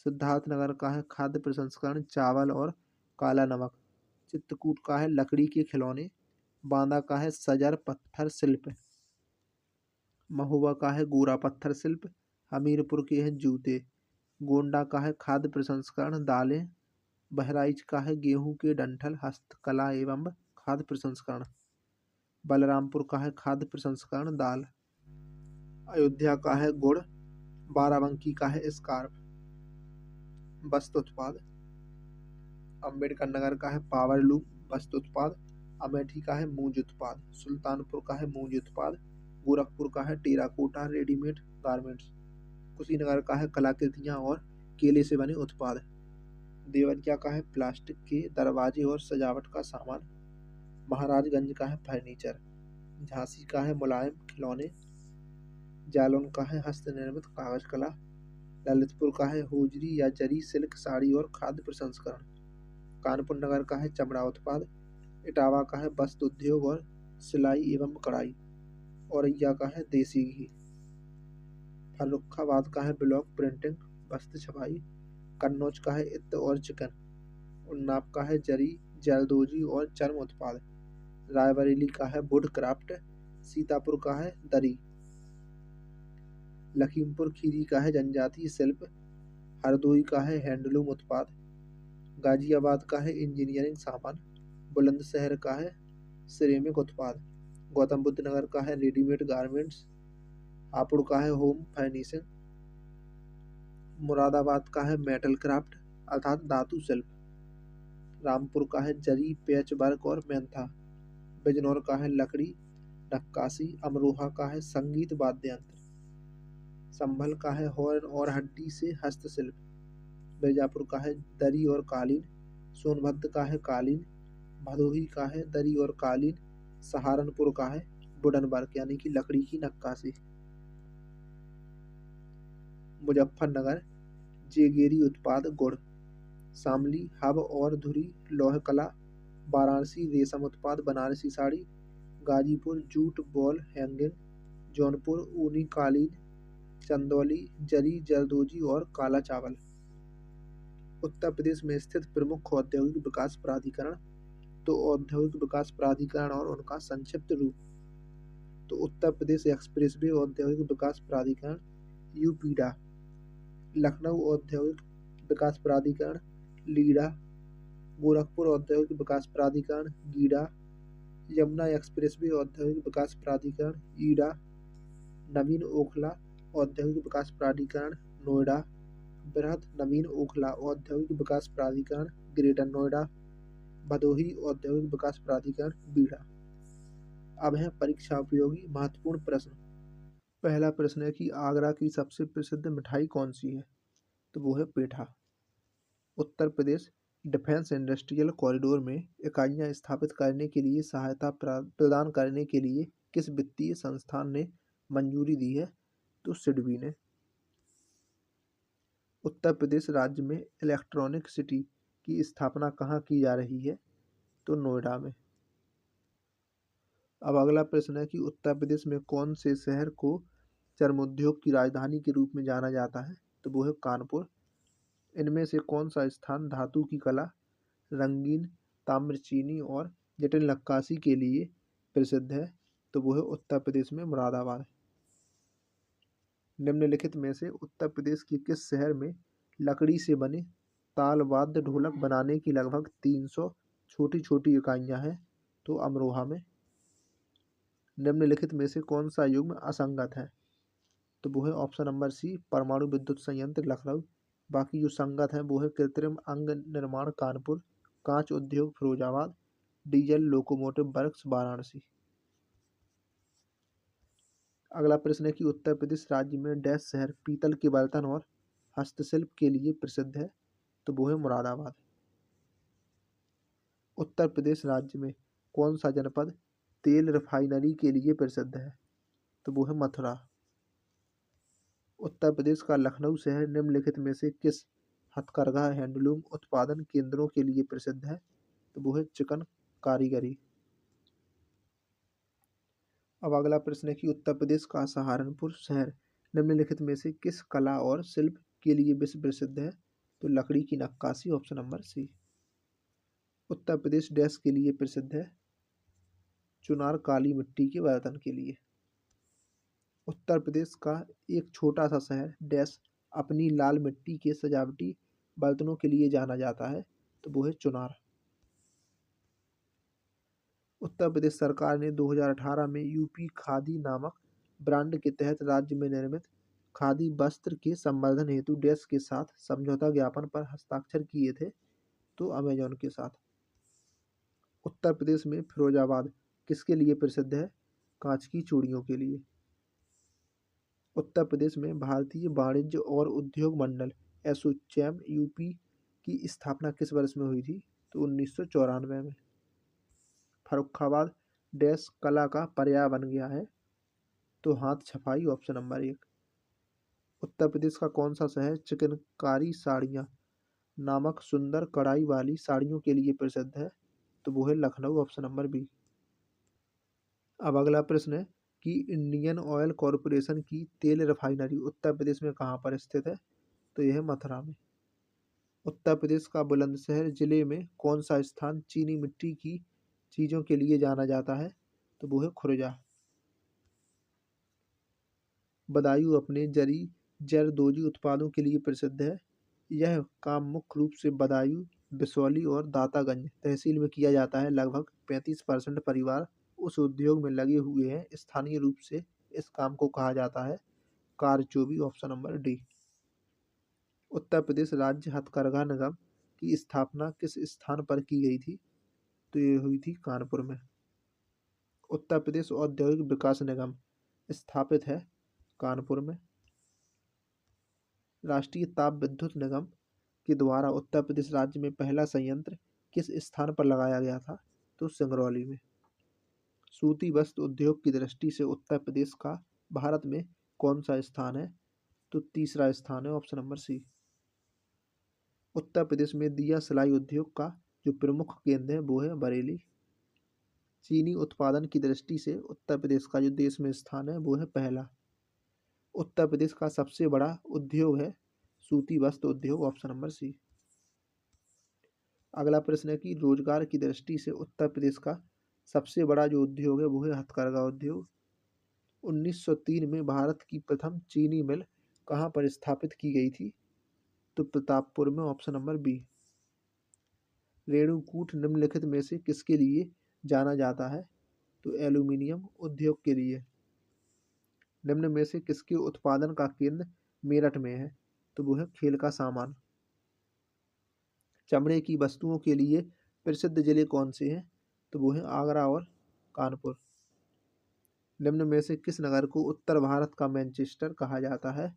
सिद्धार्थनगर का है खाद्य प्रसंस्करण चावल और काला नमक, चित्रकूट का है लकड़ी के खिलौने, बांदा का है सजर पत्थर शिल्प, महोबा का है गोरा पत्थर शिल्प, हमीरपुर के हैं जूते, गोंडा का है खाद्य प्रसंस्करण दालें, बहराइच का है गेहूं के डंठल हस्तकला एवं खाद्य प्रसंस्करण, बलरामपुर का है खाद्य प्रसंस्करण दाल, अयोध्या का है गुड़, बाराबंकी का है स्कार्फ, वस्त्र उत्पाद, अम्बेडकर नगर का है पावरलूम वस्त्र उत्पाद, अमेठी का है मूंज उत्पाद, सुल्तानपुर का है मूंज उत्पाद, गोरखपुर का है टेराकोटा रेडीमेड गारमेंट्स, कुशीनगर का है कलाकृतियाँ और केले से बने उत्पाद, देवरिया का है प्लास्टिक के दरवाजे और सजावट का सामान, महाराजगंज का है फर्नीचर, झांसी का है मुलायम खिलौने, जालौन का है हस्त निर्मित कागज कला, ललितपुर का है होजरी या जरी सिल्क साड़ी और खाद्य प्रसंस्करण, कानपुर नगर का है चमड़ा उत्पाद, इटावा का है वस्त्र उद्योग और सिलाई एवं कढ़ाई, औरैया का है देसी घी, फर्रुखाबाद का है ब्लॉक प्रिंटिंग वस्त्र छपाई, कन्नौज का है इत्र और चिकन, उन्नाव का है जरी जरदोजी और चर्म उत्पाद, रायबरेली का है वुड क्राफ्ट, सीतापुर का है दरी, लखीमपुर खीरी का है जनजातीय शिल्प, हरदोई का है हैंडलूम उत्पाद, गाजियाबाद का है इंजीनियरिंग सामान, बुलंदशहर का है सिरेमिक उत्पाद। गौतम बुद्ध नगर का है रेडीमेड गारमेंट्स। हापुड़ का है होम फर्निशिंग। मुरादाबाद का है मेटल क्राफ्ट अर्थात धातु शिल्प। रामपुर का है जरी पैच वर्क और मेहनता। बिजनौर का है लकड़ी नक्काशी। अमरोहा का है संगीत वाद्य यंत्र। संभल का है हॉर्न और हड्डी से हस्तशिल्प। मिर्जापुर का है दरी और कालीन। सोनभद्र का है कालीन। भदोही का है दरी और कालीन। सहारनपुर का है वुडन वर्क यानी कि लकड़ी की नक्काशी। मुजफ्फरनगर जेगेरी उत्पाद गुड़। शामली हब और धुरी लौह कला। वाराणसी रेशम उत्पाद Banarasi sari. Ghazipur jute ball hanging. Jaunpur ऊनी कालीन। चंदौली जरी जरदोजी और काला चावल। उत्तर प्रदेश में स्थित प्रमुख औद्योगिक विकास प्राधिकरण। तो औद्योगिक विकास प्राधिकरण और उनका संक्षिप्त रूप। तो उत्तर प्रदेश एक्सप्रेसवे औद्योगिक विकास प्राधिकरण यूपीडा। लखनऊ औद्योगिक विकास प्राधिकरण लीडा। गोरखपुर औद्योगिक विकास प्राधिकरण गीडा। यमुना एक्सप्रेसवे औद्योगिक विकास प्राधिकरण ईडा। नवीन ओखला औद्योगिक विकास प्राधिकरण नोएडा। बृहद नवीन ओखला औद्योगिक विकास प्राधिकरण ग्रेटर नोएडा। भदोही औद्योगिक विकास प्राधिकरण बीड़ा। अब है परीक्षा उपयोगी महत्वपूर्ण प्रश्न। पहला प्रश्न है कि आगरा की सबसे प्रसिद्ध मिठाई कौन सी है? तो वो है पेठा। Uttar Pradesh defence industrial corridor में इकाइयां स्थापित करने के लिए सहायता प्रदान करने के लिए किस वित्तीय संस्थान ने मंजूरी दी है? तो सिडबी ने। उत्तर प्रदेश राज्य में इलेक्ट्रॉनिक सिटी की स्थापना कहाँ की जा रही है? तो नोएडा में। अब अगला प्रश्न है कि उत्तर प्रदेश में कौन से शहर को चर्मोद्योग की राजधानी के रूप में जाना जाता है? तो वो है कानपुर। इनमें से कौन सा स्थान धातु की कला रंगीन ताम्रचीनी और जटिल नक्काशी के लिए प्रसिद्ध है? तो वो है उत्तर प्रदेश में मुरादाबाद। निम्नलिखित में से उत्तर प्रदेश के किस शहर में लकड़ी से बने ताल वाद्य ढोलक बनाने की लगभग 300 छोटी छोटी इकाइयां हैं? तो अमरोहा में। निम्नलिखित में से कौन सा युग्म असंगत है? तो वो है ऑप्शन नंबर सी परमाणु विद्युत संयंत्र लखनऊ। बाकी जो संगत है वो है कृत्रिम अंग निर्माण कानपुर। कांच उद्योग Firozabad. Diesel locomotive works Varanasi. अगला प्रश्न है कि उत्तर प्रदेश राज्य में डैश शहर पीतल के बर्तन और हस्तशिल्प के लिए प्रसिद्ध है? तो वो है मुरादाबाद। उत्तर प्रदेश राज्य में कौन सा जनपद तेल रिफाइनरी के लिए प्रसिद्ध है? तो वो है मथुरा। उत्तर प्रदेश का लखनऊ शहर निम्नलिखित में से किस हथकरघा हैंडलूम उत्पादन केंद्रों के लिए प्रसिद्ध है? तो वो है चिकन कारीगरी। अब अगला प्रश्न है कि उत्तर प्रदेश का सहारनपुर शहर निम्नलिखित में से किस कला और शिल्प के लिए विश्व प्रसिद्ध है? तो लकड़ी की नक्काशी ऑप्शन नंबर सी। उत्तर प्रदेश डैश के लिए प्रसिद्ध है? चुनार काली मिट्टी के बर्तन के लिए। उत्तर प्रदेश का एक छोटा सा शहर डैश अपनी लाल मिट्टी के सजावटी बर्तनों के लिए जाना जाता है? तो वो है चुनार। उत्तर प्रदेश सरकार ने 2018 में यूपी खादी नामक ब्रांड के तहत राज्य में निर्मित खादी वस्त्र के संवर्धन हेतु डैश के साथ समझौता ज्ञापन पर हस्ताक्षर किए थे? तो अमेजॉन के साथ। उत्तर प्रदेश में फिरोजाबाद किसके लिए प्रसिद्ध है? कांच की चूड़ियों के लिए। उत्तर प्रदेश में भारतीय वाणिज्य और उद्योग मंडल एसोचैम यूपी की स्थापना किस वर्ष में हुई थी? तो 1994 में। फर्रुखाबाद डैश कला का पर्याय बन गया है? तो हाथ छपाई ऑप्शन नंबर 1। उत्तर प्रदेश का कौन सा शहर चिकनकारी साड़ियाँ नामक सुंदर कढ़ाई वाली साड़ियों के लिए प्रसिद्ध है? तो वो है लखनऊ ऑप्शन नंबर बी। अब अगला प्रश्न है कि इंडियन ऑयल कॉरपोरेशन की तेल रिफाइनरी उत्तर प्रदेश में कहाँ पर स्थित है? तो यह है मथुरा में। उत्तर प्रदेश का बुलंदशहर जिले में कौन सा स्थान चीनी मिट्टी की चीजों के लिए जाना जाता है? तो वो है खुर्जा। बदायूं अपने जरी जरदोजी उत्पादों के लिए प्रसिद्ध है। यह काम मुख्य रूप से बदायूं बिसौली और दातागंज तहसील में किया जाता है। लगभग 35% परिवार उस उद्योग में लगे हुए हैं। स्थानीय रूप से इस काम को कहा जाता है कारचोबी। Option number D. Uttar Pradesh राज्य हथकरघा निगम की स्थापना किस स्थान पर की गई थी? तो ये हुई थी कानपुर में। उत्तर प्रदेश औद्योगिक विकास निगम स्थापित है कानपुर में। राष्ट्रीय ताप विद्युत निगम के द्वारा उत्तर प्रदेश राज्य में पहला संयंत्र किस स्थान पर लगाया गया था? तो सिंगरौली में। सूती वस्त्र उद्योग की दृष्टि से उत्तर प्रदेश का भारत में कौन सा स्थान है? तो तीसरा स्थान है। ऑप्शन नंबर सी। उत्तर प्रदेश में दिया सिलाई उद्योग का जो प्रमुख केंद्र है वो है बरेली। चीनी उत्पादन की दृष्टि से उत्तर प्रदेश का जो देश में स्थान है वो है पहला। उत्तर प्रदेश का सबसे बड़ा उद्योग है सूती वस्त्र उद्योग। Option number C. अगला प्रश्न है कि रोजगार की दृष्टि से उत्तर प्रदेश का सबसे बड़ा जो उद्योग है वो है हथकरघा उद्योग। 1903 में भारत की प्रथम चीनी मिल कहाँ पर स्थापित की गई थी? तो प्रतापपुर में। Option number B. रेणुकूट निम्नलिखित में से किसके लिए जाना जाता है? तो एल्यूमिनियम उद्योग के लिए। निम्न में से किसके उत्पादन का केंद्र मेरठ में है? तो वो है खेल का सामान। चमड़े की वस्तुओं के लिए प्रसिद्ध जिले कौन से हैं? तो वो है आगरा और कानपुर। निम्न में से किस नगर को उत्तर भारत का मैनचेस्टर कहा जाता है?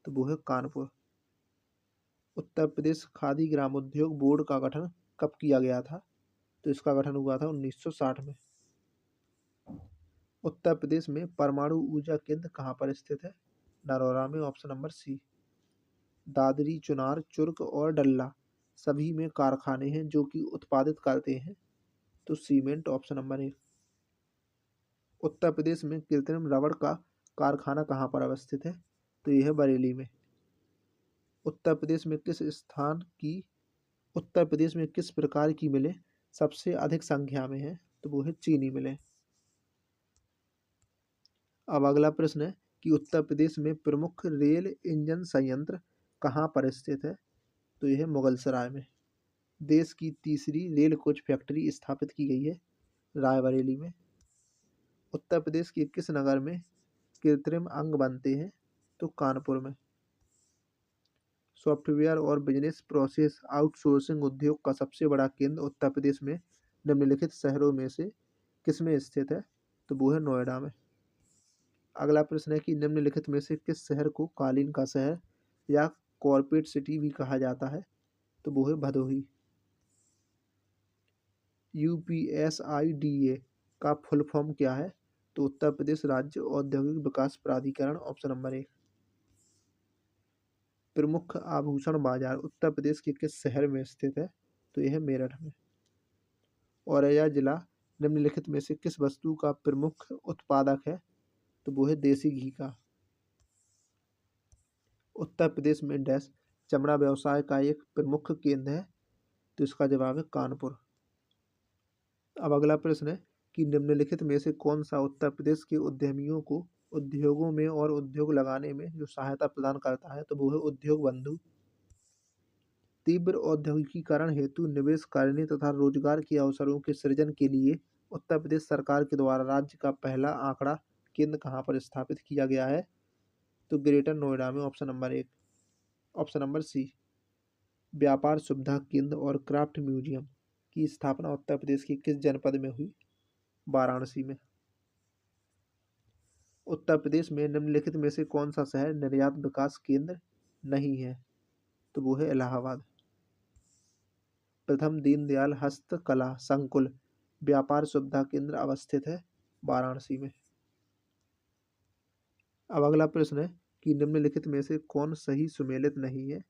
तो वो है कानपुर। उत्तर प्रदेश खादी ग्रामोद्योग बोर्ड का गठन कब किया गया था? तो इसका गठन हुआ था 1960 में। उत्तर प्रदेश में परमाणु ऊर्जा केंद्र कहाँ पर स्थित है? नरौरा में। Option number C. Dadri, Chunar, Churk और डल्ला सभी में कारखाने हैं जो कि उत्पादित करते हैं। तो cement. Option number A. Uttar Pradesh में कृत्रिम रबड़ का कारखाना कहाँ पर अवस्थित है? तो यह है बरेली में। उत्तर प्रदेश में किस प्रकार की मिलें सबसे अधिक संख्या में है? तो वो है चीनी मिलें। अब अगला प्रश्न है कि उत्तर प्रदेश में प्रमुख रेल इंजन संयंत्र कहाँ पर स्थित है? तो यह है मुगलसराय में। देश की तीसरी रेल कोच फैक्ट्री स्थापित की गई है रायबरेली में। उत्तर प्रदेश के किस नगर में कृत्रिम अंग बनते हैं? तो कानपुर में। सॉफ्टवेयर और बिजनेस प्रोसेस आउटसोर्सिंग उद्योग का सबसे बड़ा केंद्र उत्तर प्रदेश में निम्नलिखित शहरों में से किसमें स्थित है? तो वो है नोएडा में। अगला प्रश्न है कि निम्नलिखित में से किस शहर को कालीन का शहर या कॉर्पोरेट सिटी भी कहा जाता है? तो वो है भदोही। UPSIDA का फुल फॉर्म क्या है? तो उत्तर प्रदेश राज्य औद्योगिक विकास प्राधिकरण। ऑप्शन नंबर ए। प्रमुख आभूषण बाजार उत्तर प्रदेश के किस शहर में स्थित है? तो यह है मेरठ में। औरैया जिला निम्नलिखित में से किस वस्तु का प्रमुख उत्पादक है? तो वो है देसी घी का। उत्तर प्रदेश में डैश चमड़ा व्यवसाय का एक प्रमुख केंद्र है? तो इसका जवाब है कानपुर। अब अगला प्रश्न है कि निम्नलिखित में से कौन सा उत्तर प्रदेश के उद्यमियों को उद्योगों में और उद्योग लगाने में जो सहायता प्रदान करता है? तो वो है उद्योग बंधु। तीव्र औद्योगिकीकरण हेतु निवेश करने तथा रोजगार के अवसरों के सृजन के लिए उत्तर प्रदेश सरकार के द्वारा राज्य का पहला आंकड़ा केंद्र कहाँ पर स्थापित किया गया है? तो ग्रेटर नोएडा में। ऑप्शन नंबर एक। Option number C. व्यापार सुविधा केंद्र और क्राफ्ट म्यूजियम की स्थापना उत्तर प्रदेश के किस जनपद में हुई? वाराणसी में। उत्तर प्रदेश में निम्नलिखित में से कौन सा शहर निर्यात विकास केंद्र नहीं है? तो वो है इलाहाबाद। प्रथम दीनदयाल हस्तकला संकुल व्यापार सुविधा केंद्र अवस्थित है वाराणसी में। अब अगला प्रश्न है कि निम्नलिखित में से कौन सही सुमेलित नहीं है?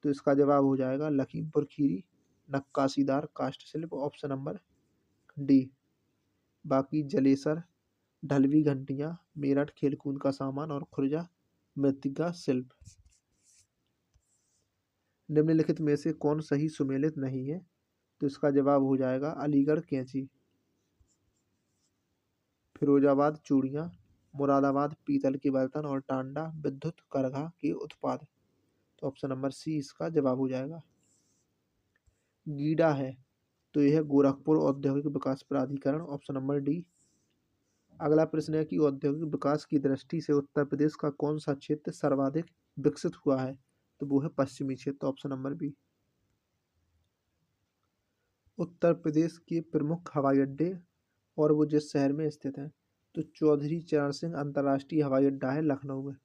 तो इसका जवाब हो जाएगा लखीमपुर खीरी नक्काशीदार काष्ठ शिल्प। Option number D. बाकी जलेसर ढलवी घंटियां मेरठ खेलकूद का सामान और खुर्जा मृत्तिका शिल्प। निम्नलिखित में से कौन सही सुमेलित नहीं है? तो इसका जवाब हो जाएगा अलीगढ़ कैंची। फिरोजाबाद चूड़ियाँ, मुरादाबाद पीतल के बर्तन और टांडा विद्युत करघा के उत्पाद। तो ऑप्शन नंबर सी इसका जवाब हो जाएगा। गीडा है तो यह गोरखपुर औद्योगिक विकास प्राधिकरण, ऑप्शन नंबर डी। अगला प्रश्न है कि औद्योगिक विकास की दृष्टि से उत्तर प्रदेश का कौन सा क्षेत्र सर्वाधिक विकसित हुआ है, तो वो है पश्चिमी क्षेत्र, option number B. Uttar Pradesh के प्रमुख हवाई अड्डे और वो जिस शहर में स्थित हैं, तो चौधरी चरण सिंह अंतर्राष्ट्रीय हवाई अड्डा है लखनऊ में।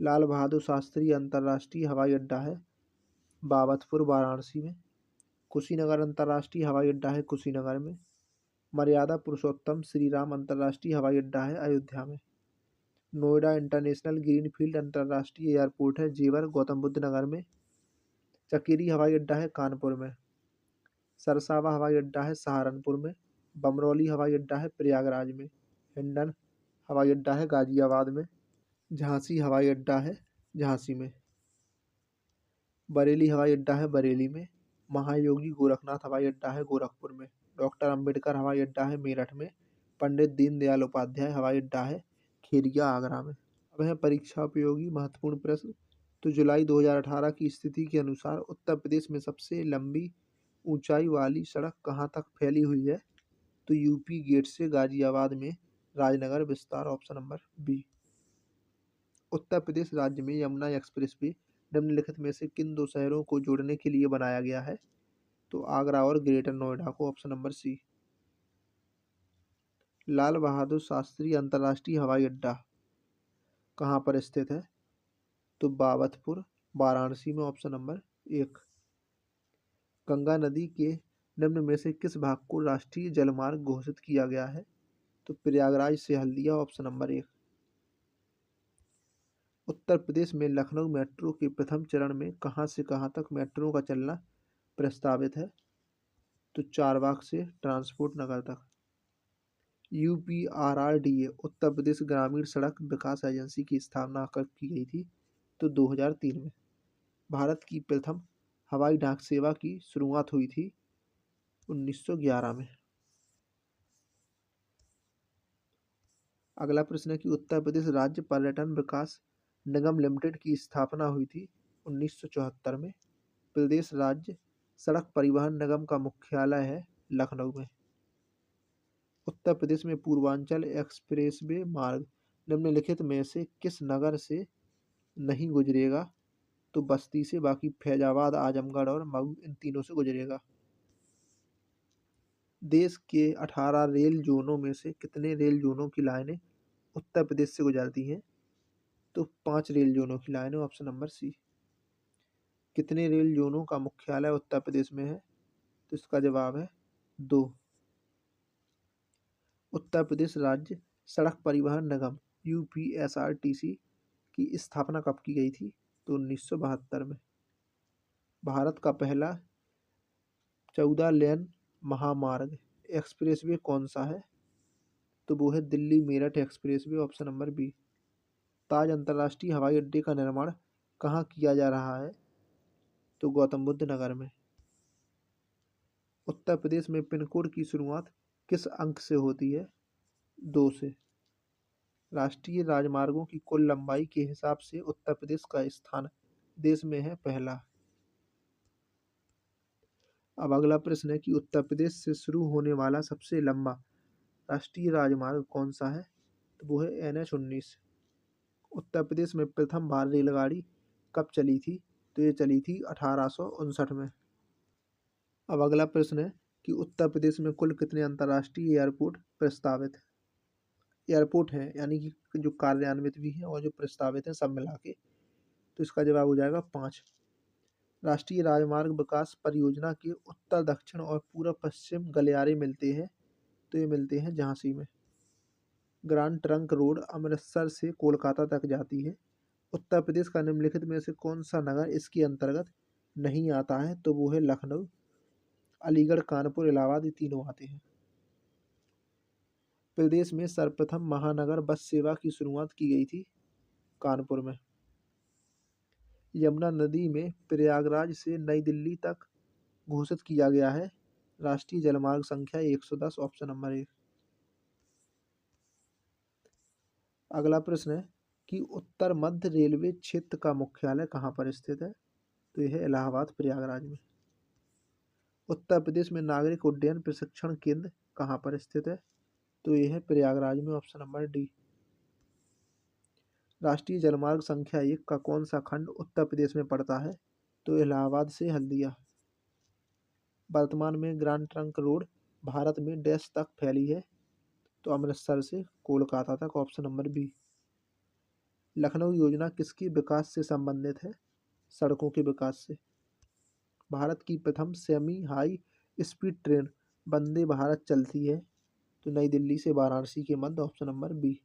लाल बहादुर शास्त्री अंतर्राष्ट्रीय हवाई अड्डा है बाबतपुर वाराणसी में। कुशीनगर अंतर्राष्ट्रीय हवाई अड्डा है कुशीनगर में। मर्यादा पुरुषोत्तम श्री राम अंतर्राष्ट्रीय हवाई अड्डा है अयोध्या में। नोएडा इंटरनेशनल ग्रीनफील्ड अंतर्राष्ट्रीय एयरपोर्ट है जेवर गौतम बुद्ध नगर में। चकेरी हवाई अड्डा है कानपुर में। सरसावा हवाई अड्डा है सहारनपुर में। बमरौली हवाई अड्डा है प्रयागराज में। हिंडन हवाई अड्डा है गाजियाबाद में। झांसी हवाई अड्डा है झांसी में। बरेली हवाई अड्डा है बरेली में। महायोगी गोरखनाथ हवाई अड्डा है गोरखपुर में। डॉक्टर अंबेडकर हवाई अड्डा है मेरठ में। पंडित दीनदयाल उपाध्याय हवाई अड्डा है खेरिया आगरा में। अब है परीक्षा उपयोगी महत्वपूर्ण प्रश्न। तो जुलाई 2018 की स्थिति के अनुसार उत्तर प्रदेश में सबसे लंबी ऊंचाई वाली सड़क कहाँ तक फैली हुई है, तो यूपी गेट से गाजियाबाद में राजनगर विस्तार, ऑप्शन नंबर बी। उत्तर प्रदेश राज्य में यमुना एक्सप्रेसवे निम्नलिखित में से किन दो शहरों को जोड़ने के लिए बनाया गया है, तो आगरा और ग्रेटर नोएडा को, ऑप्शन नंबर सी। लाल बहादुर शास्त्री अंतर्राष्ट्रीय हवाई अड्डा कहाँ पर स्थित है, तो बाबतपुर वाराणसी में, ऑप्शन नंबर एक। गंगा नदी के निम्न में से किस भाग को राष्ट्रीय जलमार्ग घोषित किया गया है, तो प्रयागराज से हल्दिया, ऑप्शन नंबर एक। उत्तर प्रदेश में लखनऊ मेट्रो के प्रथम चरण में कहाँ से कहाँ तक मेट्रो का चलना प्रस्तावित है, तो चारबाग से ट्रांसपोर्ट नगर तक। यूपीआरआरडीए उत्तर प्रदेश ग्रामीण सड़क विकास एजेंसी की स्थापना कब की गई थी, तो 2003 में। भारत की प्रथम हवाई डाक सेवा की शुरुआत हुई थी 1911 में। अगला प्रश्न है कि उत्तर प्रदेश राज्य पर्यटन विकास निगम लिमिटेड की स्थापना हुई थी 1974 में। प्रदेश राज्य सड़क परिवहन निगम का मुख्यालय है लखनऊ में। उत्तर प्रदेश में पूर्वांचल एक्सप्रेसवे मार्ग निम्नलिखित में से किस नगर से नहीं गुजरेगा, तो बस्ती से, बाकी फैजाबाद, आजमगढ़ और मऊ, इन तीनों से गुजरेगा। देश के 18 रेल जोनों में से कितने रेल जोनों की लाइनें उत्तर प्रदेश से गुजरती हैं, तो 5 रेल जोनों की लाइनें, ऑप्शन नंबर सी। कितने रेल जोनों का मुख्यालय उत्तर प्रदेश में है, तो इसका जवाब है 2। उत्तर प्रदेश राज्य सड़क परिवहन निगम यूपीएसआरटीसी की स्थापना कब की गई थी, तो 1972 में। भारत का पहला 14 लेन महामार्ग एक्सप्रेसवे कौन सा है, तो वो है Delhi Meerut expressway, option number B. Taj अंतर्राष्ट्रीय हवाई अड्डे का निर्माण कहाँ किया जा रहा है, तो गौतम बुद्ध नगर में। उत्तर प्रदेश में पिन कोड की शुरुआत किस अंक से होती है, 2 से। राष्ट्रीय राजमार्गों की कुल लंबाई के हिसाब से उत्तर प्रदेश का स्थान देश में है पहला। अब अगला प्रश्न है कि उत्तर प्रदेश से शुरू होने वाला सबसे लंबा राष्ट्रीय राजमार्ग कौन सा है, तो वो है NH-19। उत्तर प्रदेश में प्रथम बार रेलगाड़ी कब चली थी, तो ये चली थी 1859 में। अब अगला प्रश्न है कि उत्तर प्रदेश में कुल कितने अंतर्राष्ट्रीय एयरपोर्ट प्रस्तावित है, एयरपोर्ट हैं, यानी कि जो कार्यान्वित भी हैं और जो प्रस्तावित हैं सब मिला के, तो इसका जवाब हो जाएगा 5। राष्ट्रीय राजमार्ग विकास परियोजना के उत्तर दक्षिण और पूर्व पश्चिम गलियारे मिलते हैं, तो ये मिलते हैं झांसी में। ग्रांड ट्रंक रोड अमृतसर से कोलकाता तक जाती है। उत्तर प्रदेश का निम्नलिखित में से कौन सा नगर इसके अंतर्गत नहीं आता है, तो वो है लखनऊ, अलीगढ़, कानपुर, इलाहाबाद, ये तीनों आते हैं। प्रदेश में सर्वप्रथम महानगर बस सेवा की शुरुआत की गई थी कानपुर में। यमुना नदी में प्रयागराज से नई दिल्ली तक घोषित किया गया है राष्ट्रीय जलमार्ग संख्या 110, ऑप्शन नंबर 1। अगला प्रश्न है कि उत्तर मध्य रेलवे क्षेत्र का मुख्यालय कहाँ पर स्थित है, तो यह है इलाहाबाद प्रयागराज में। उत्तर प्रदेश में नागरिक उड्डयन प्रशिक्षण केंद्र कहाँ पर स्थित है? तो ये है प्रयागराज में, ऑप्शन नंबर डी। राष्ट्रीय जलमार्ग संख्या 1 का कौन सा खंड उत्तर प्रदेश में पड़ता है? तो इलाहाबाद से हल्दिया। वर्तमान में ग्रांड ट्रंक रोड भारत में डैश तक फैली है? तो अमृतसर से कोलकाता तक, ऑप्शन नंबर बी। लखनऊ योजना किसके विकास से संबंधित है? सड़कों के विकास से। भारत की प्रथम semi high speed train Vande Bharat चलती है? तो नई दिल्ली से वाराणसी के मध्य, ऑप्शन नंबर बी।